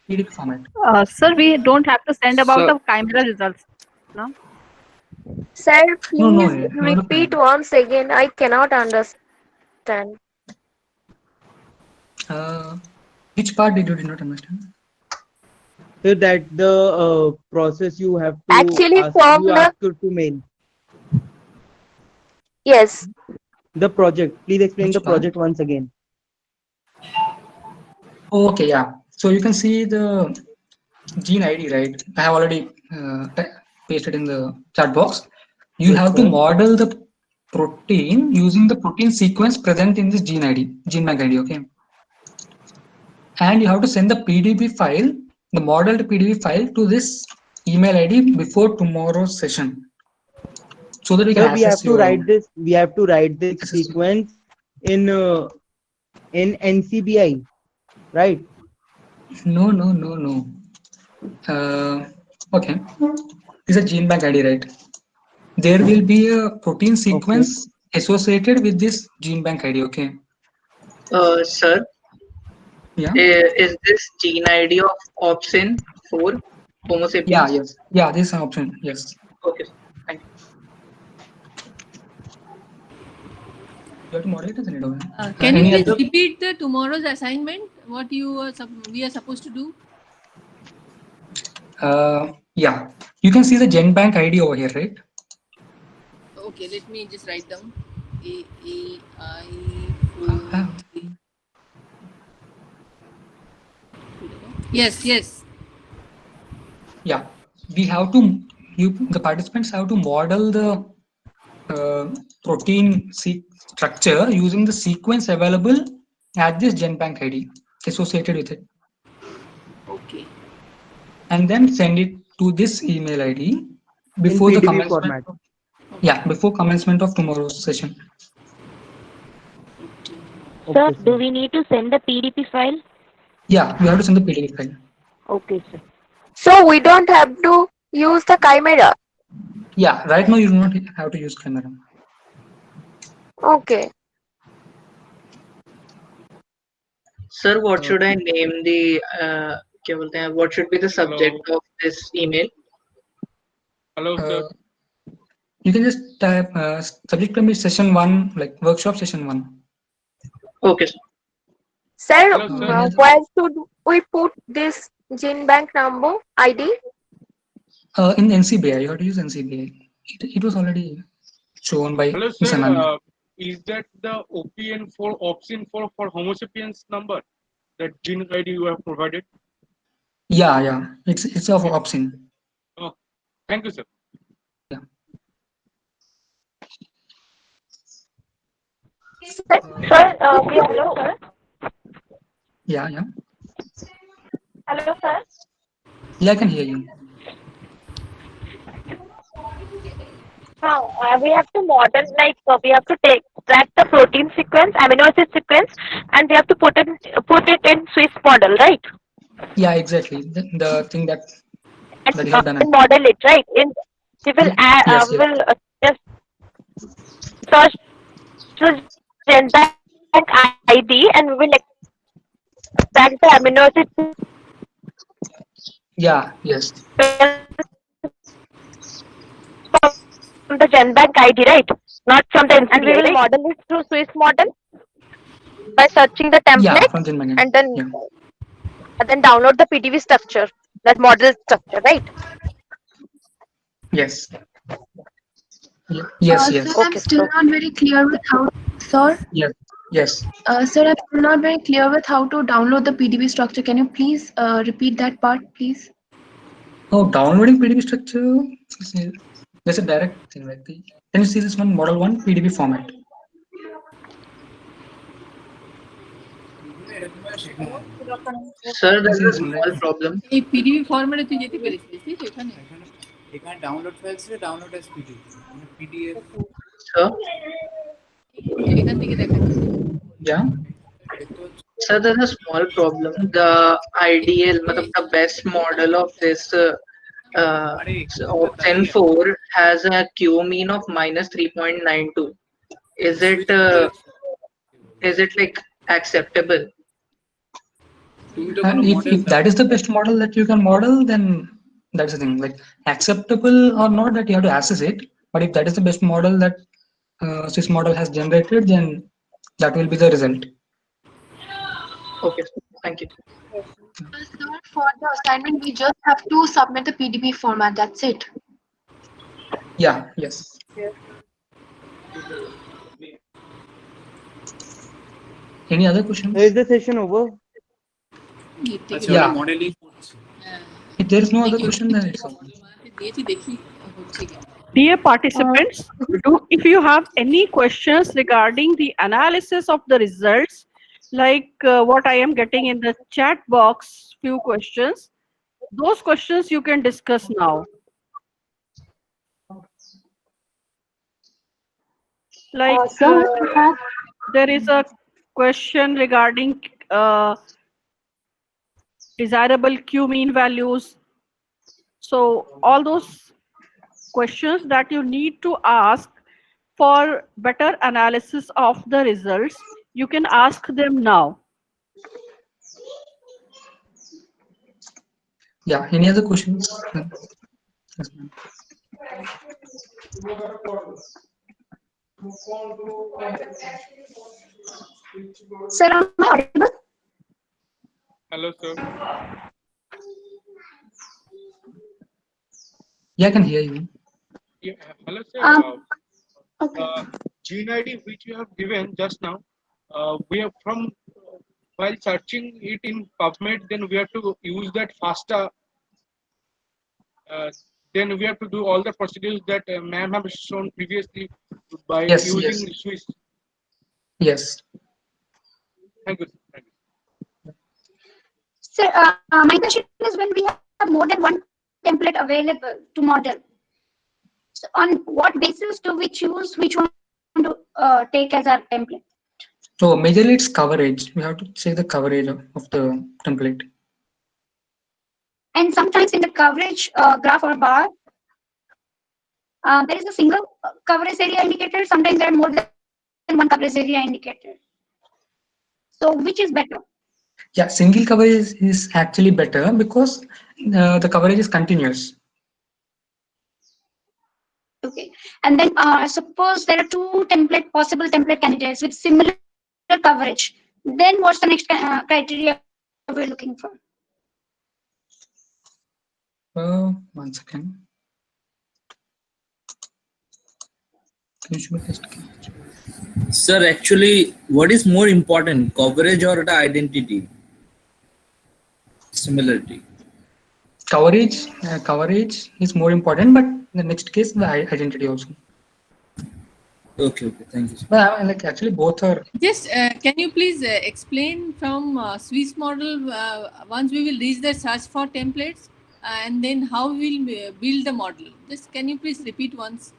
PDF format. Sir, we don't have to send about So- the Chimera results. No? Sir, No, no, please no, no. repeat once again. I cannot understand. Which part did you not understand? So that the process you have to Actually, ask, from you the- ask to mail. Yes. The project. Please explain Which the part? project once again. Oh, okay, yeah. So you can see the gene ID, right? I have already pasted in the chat box. You Yes, have to sir. model the protein using the protein sequence present in this gene ID, gene bank ID, okay? And you have to send the PDB file, the modeled PDB file to this email ID before tomorrow's session. So that we can Sir, we have access to your. write this. We have to write this sequence in NCBI, right? No. Okay. This is a gene bank ID, right? There will be a protein sequence associated with this gene bank ID, okay? Sir, Yeah. is this gene ID of opsin 4 Homo sapiens? Yeah, yes. Yeah, this is an option. Yes. Okay. Thank you. You have to moderate as an editor. Can you Any please other? repeat the tomorrow's assignment? What you are we are supposed to do? Yeah. You can see the gen bank ID over here, right? Okay, let me just write down. Yes. Yeah. We have to. The participants have to model the protein structure using the sequence available at this gen bank ID associated with it. Okay. And then send it to this email ID before the PDB commencement. format. Yeah, before commencement of tomorrow's session. Sir, do we need to send the PDB file? Yeah, we have to send the PDF file. Okay, sir. So we don't have to use the chimera. Yeah, right now you do not have to use chimera. Okay. Sir, what should I name the क्या बोलते हैं, what should be the subject of this email? Hello, sir. You can just type subject can be session 1, like workshop session 1. Okay. Sir, Hello, sir. where should we put this gene bank number ID? In NCBI, you have to use NCBI. It was already shown by Hello, Ms. Anand. sir. Is that the OPN for option for Homo sapiens number? That gene ID you have provided? Yeah. It's of option. Oh, thank you, sir. Sir, hello, sir. Yeah. Hello, sir. Yeah, I can hear you. Now, we have to model, like we have to track the protein sequence, amino acid sequence, and we have to put it in Swiss model, right? Yeah, exactly. The thing that you have done. Model it, right? We will Yes. we will just search the GenBank ID, and we will extract the amino acid. Yeah. Yes. From the GenBank ID, right? Not from the NCBI, and we will model it through Swiss model by searching the template, Yeah, from GenBank. and then download the PDV structure, that model structure, right? Yes. Yes. Sir, I'm still not very clear with how. Sir. Yes. Sir, I'm still not very clear with how to download the PDV structure. Can you please repeat that part, please? Oh, downloading PDV structure. There's a direct thing. Like can you see this one, model 1 PDV format? Sir, there's a small problem. এই PDB ফরম্যাটে তুই যেতে পেরেছিস ঠিক এখানে এখানে download files রে download as PDF মানে পিডিএফ Sir, এখান থেকে দেখা Yeah. sir, there's a small problem. The ideal, matlab, the best model of this Option 4 has a Q mean of minus 3.92. Is it like acceptable? If that is the best model that you can model, then that's the thing. Like acceptable or not, that you have to assess it. But if that is the best model that Swiss model has generated, then that will be the result. Okay, thank you. Sir, for the assignment, we just have to submit the PDB format. That's it. Yeah. Yes. Any other questions? Is the session over? Yeah. If there is no other question, then it's over. দিয়েছি দেখি হচ্ছে কি Dear participants, if you have any questions regarding the analysis of the results, like what I am getting in the chat box, few questions, those questions you can discuss now. Like there is a question regarding desirable Q mean values. So all those questions that you need to ask for better analysis of the results, you can ask them now. Yeah. Any other questions? Yes, ma'am. Sir, am I audible? Hello, sir. Yeah, I can hear you. Yeah, hello, sir. Okay. Gene ID which you have given just now, we have while searching it in PubMed, then we have to use that FASTA. Then we have to do all the procedures that ma'am have shown previously by using Swiss. Yes. Thank you. Sir, my question is, when we have more than one template available to model, so on what basis do we choose which one to take as our template? So majorly it's coverage. We have to check the coverage of the template. And sometimes in the coverage graph or bar, there is a single coverage area indicator. Sometimes there are more than one coverage area indicator. So which is better? Yeah, single coverage is actually better because the coverage is continuous. Okay. And then suppose there are two possible template candidates with similar coverage. Then what's the next criteria we're looking for? 1 second. Can you show this? Sir, actually, what is more important, coverage or the identity? Similarity. Coverage is more important, but in the next case, the identity also. Okay, thank you, sir. But like actually both are. Just can you please explain from Swiss model once we will reach the search for templates and then how we will build the model? Just can you please repeat once?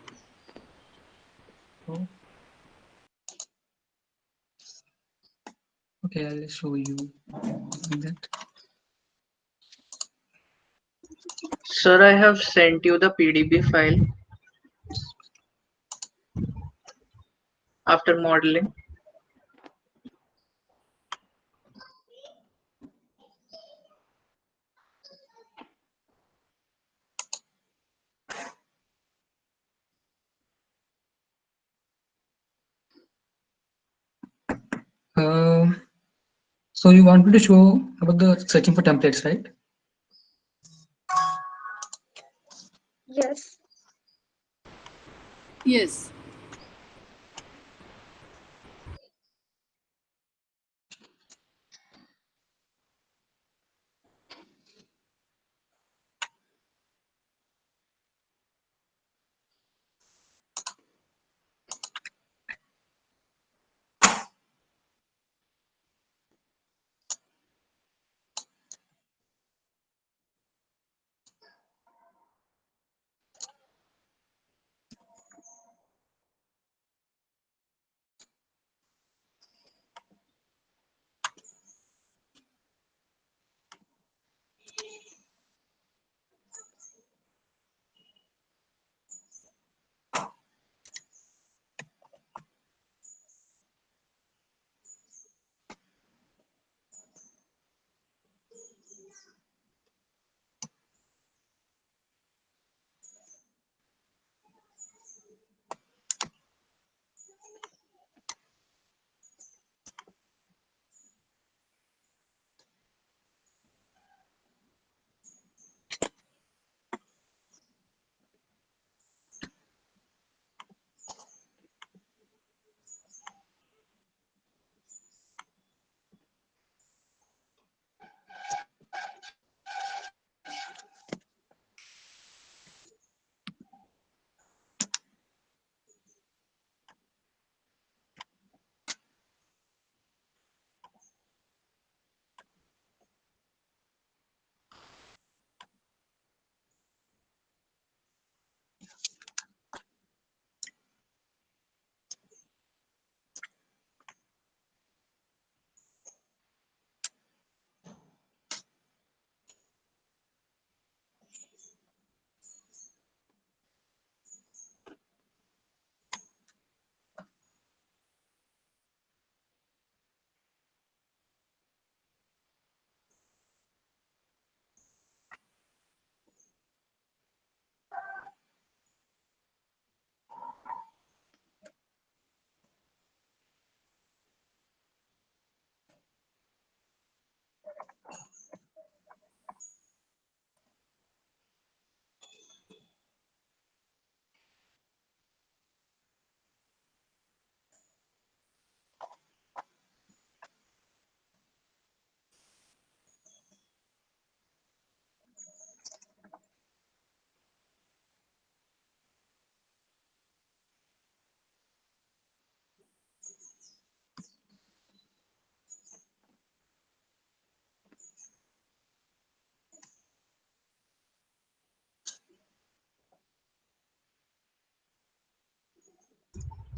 Okay, I'll show you that. Sir, I have sent you the PDB file after modeling. So you wanted to show about the searching for templates, right? Yes. Yes.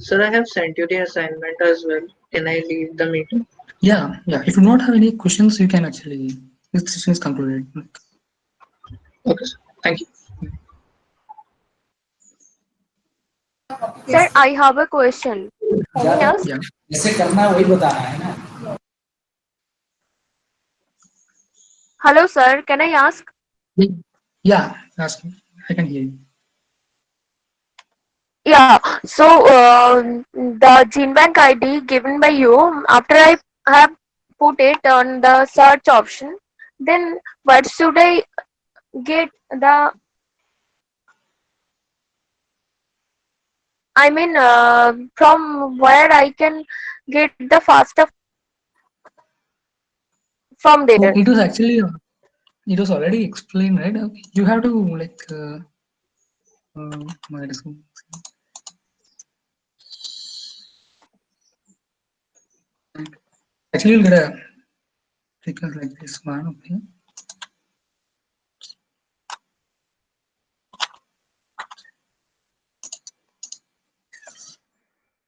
Sir, I have sent you the assignment as well. Can I leave the meeting? Yeah. If you don't have any questions, you can actually. This session is concluded. Okay, sir. Thank you. Sir, I have a question. Can I ask? Yeah. जैसे करना है वही बता रहा है ना. Hello, sir. Can I ask? Yeah, ask me. I can hear you. Yeah. So the gene bank ID given by you, after I have put it on the search option, then what should I get the? I mean, from where I can get the faster from So there. it was actually it was already explained, right? You have to like wait a second. Actually, you'll get a sequence like this one. Okay.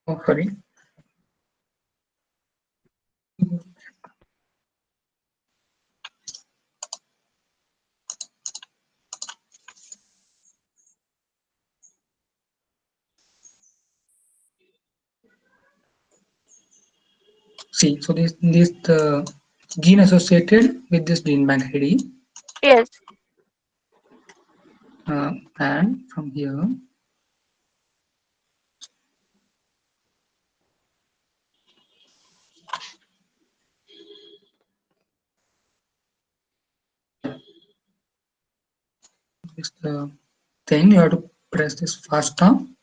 Oh, sorry. See, so this the gene associated with this gene bank ID, Yes. and from here, is the thing you have to press this fast down.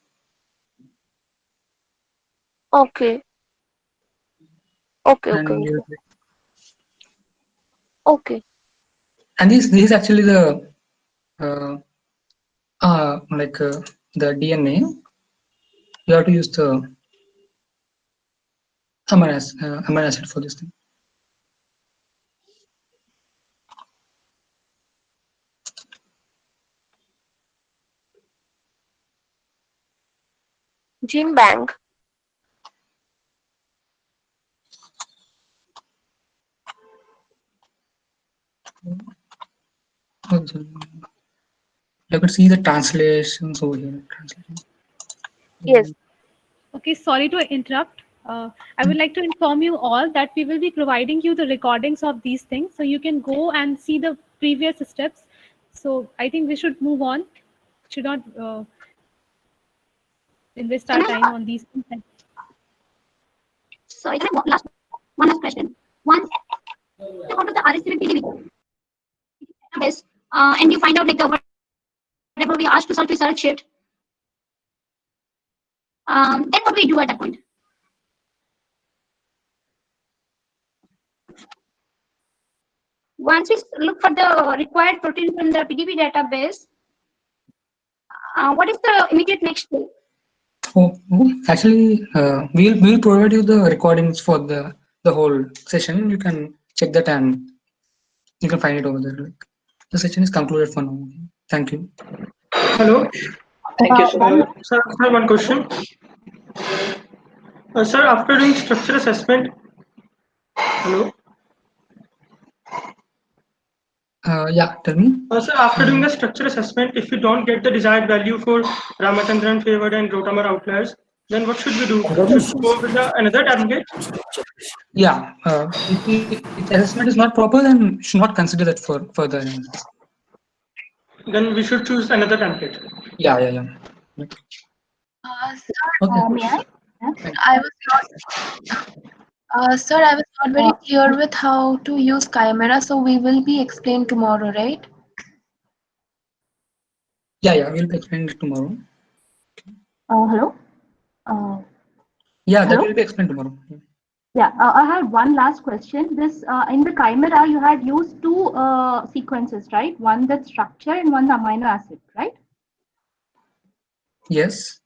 Okay. Okay. And Okay. you Okay. and this is actually the like the DNA. You have to use the amino acid for this thing. Gene bank. You could see the translations over here. Yes. Okay, sorry to interrupt. I would like to inform you all that we will be providing you the recordings of these things, so you can go and see the previous steps. So I think we should move on. Should not invest our time on these things. So I have one last question. Once you go to the RS7 database and you find out like the whatever we asked to search, we search it. Then what do we do at that point? Once we look for the required protein from the PDB database, what is the immediate next step? Actually, we'll provide you the recordings for the whole session. You can check that and you can find it over there. Like, the session is concluded for now. Thank you. Hello. Thank you, sir. Sir, one question. Sir, after doing structure assessment, hello. Yeah, tell me. Sir, after doing the structure assessment, if you don't get the desired value for Ramachandran favored and Rotamer outliers, then what should we do? Should we go with another template? Yeah, if assessment is not proper, then should not consider that for further analysis. Then we should choose another template. Yeah. Sir, may I? I was not, sir, I was not very clear with how to use Chimera, so we will be explained tomorrow, right? Yeah, we'll be explaining it tomorrow. Hello? Yeah, that Hello? will be explained tomorrow. Yeah, I had one last question. This in the Chimera, you had used two sequences, right? One the structure and one the amino acid, right? Yes.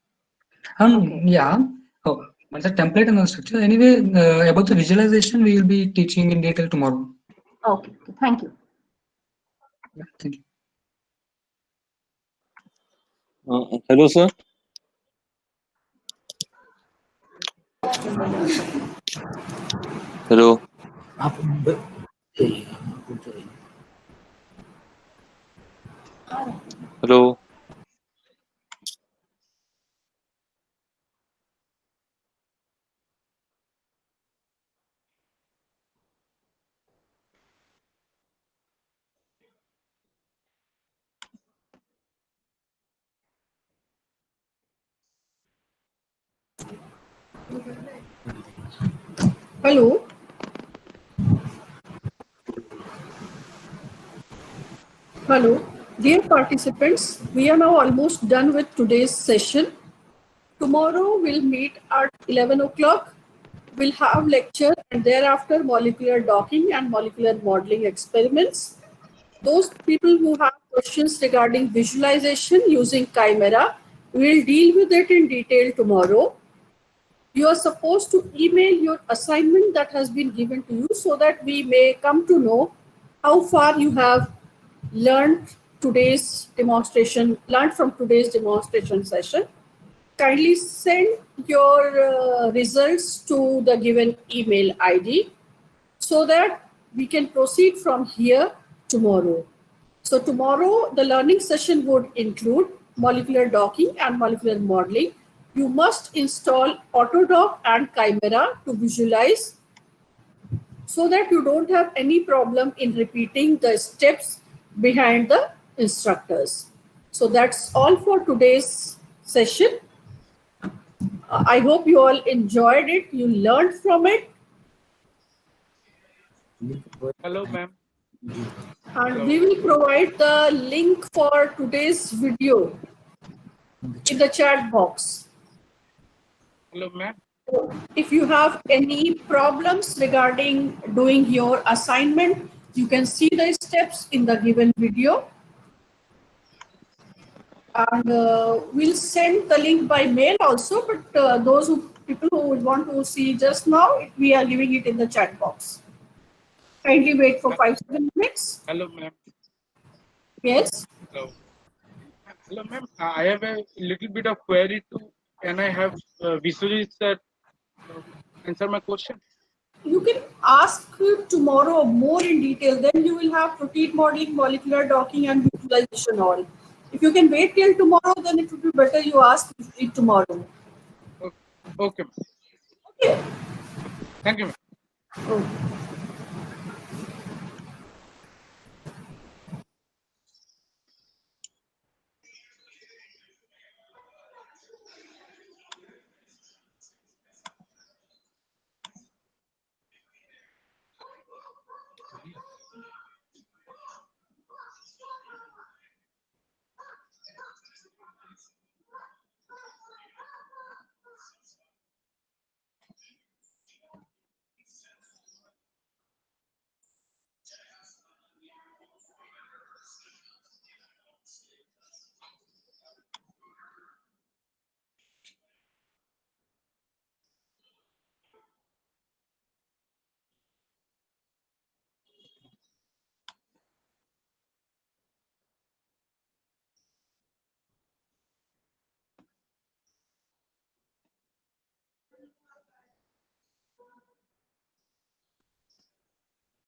Yeah. Oh, the template and the structure. Anyway, about the visualization, we will be teaching in detail tomorrow. Okay. Thank you. Yeah, thank you. Hello, sir. Hello. Hello. Hello. Hello. Dear participants, we are now almost done with today's session. Tomorrow we'll meet at 11 o'clock. We'll have lecture and thereafter molecular docking and molecular modeling experiments. Those people who have questions regarding visualization using Chimera, we'll deal with it in detail tomorrow. You are supposed to email your assignment that has been given to you so that we may come to know how far you have learned from today's demonstration session. Kindly send your results to the given email ID so that we can proceed from here tomorrow. So tomorrow the learning session would include molecular docking and molecular modeling. You must install Autodock and Chimera to visualize so that you don't have any problem in repeating the steps behind the instructors. So that's all for today's session. I hope you all enjoyed it. You learned from it. Hello, ma'am. And we will provide the link for today's video in the chat box. Hello, ma'am. If you have any problems regarding doing your assignment, you can see the steps in the given video. And we'll send the link by mail also, but people who would want to see just now, we are giving it in the chat box. Kindly wait for 5-7 minutes. Hello, ma'am. Yes. Hello. Hello, ma'am. I have a little bit of query to. Can I have visualists that answer my question? You can ask tomorrow more in detail. Then you will have protein modeling, molecular docking, and visualization all. If you can wait till tomorrow, then it would be better you ask it tomorrow. Okay. Okay. Okay. Thank you, ma'am. Okay.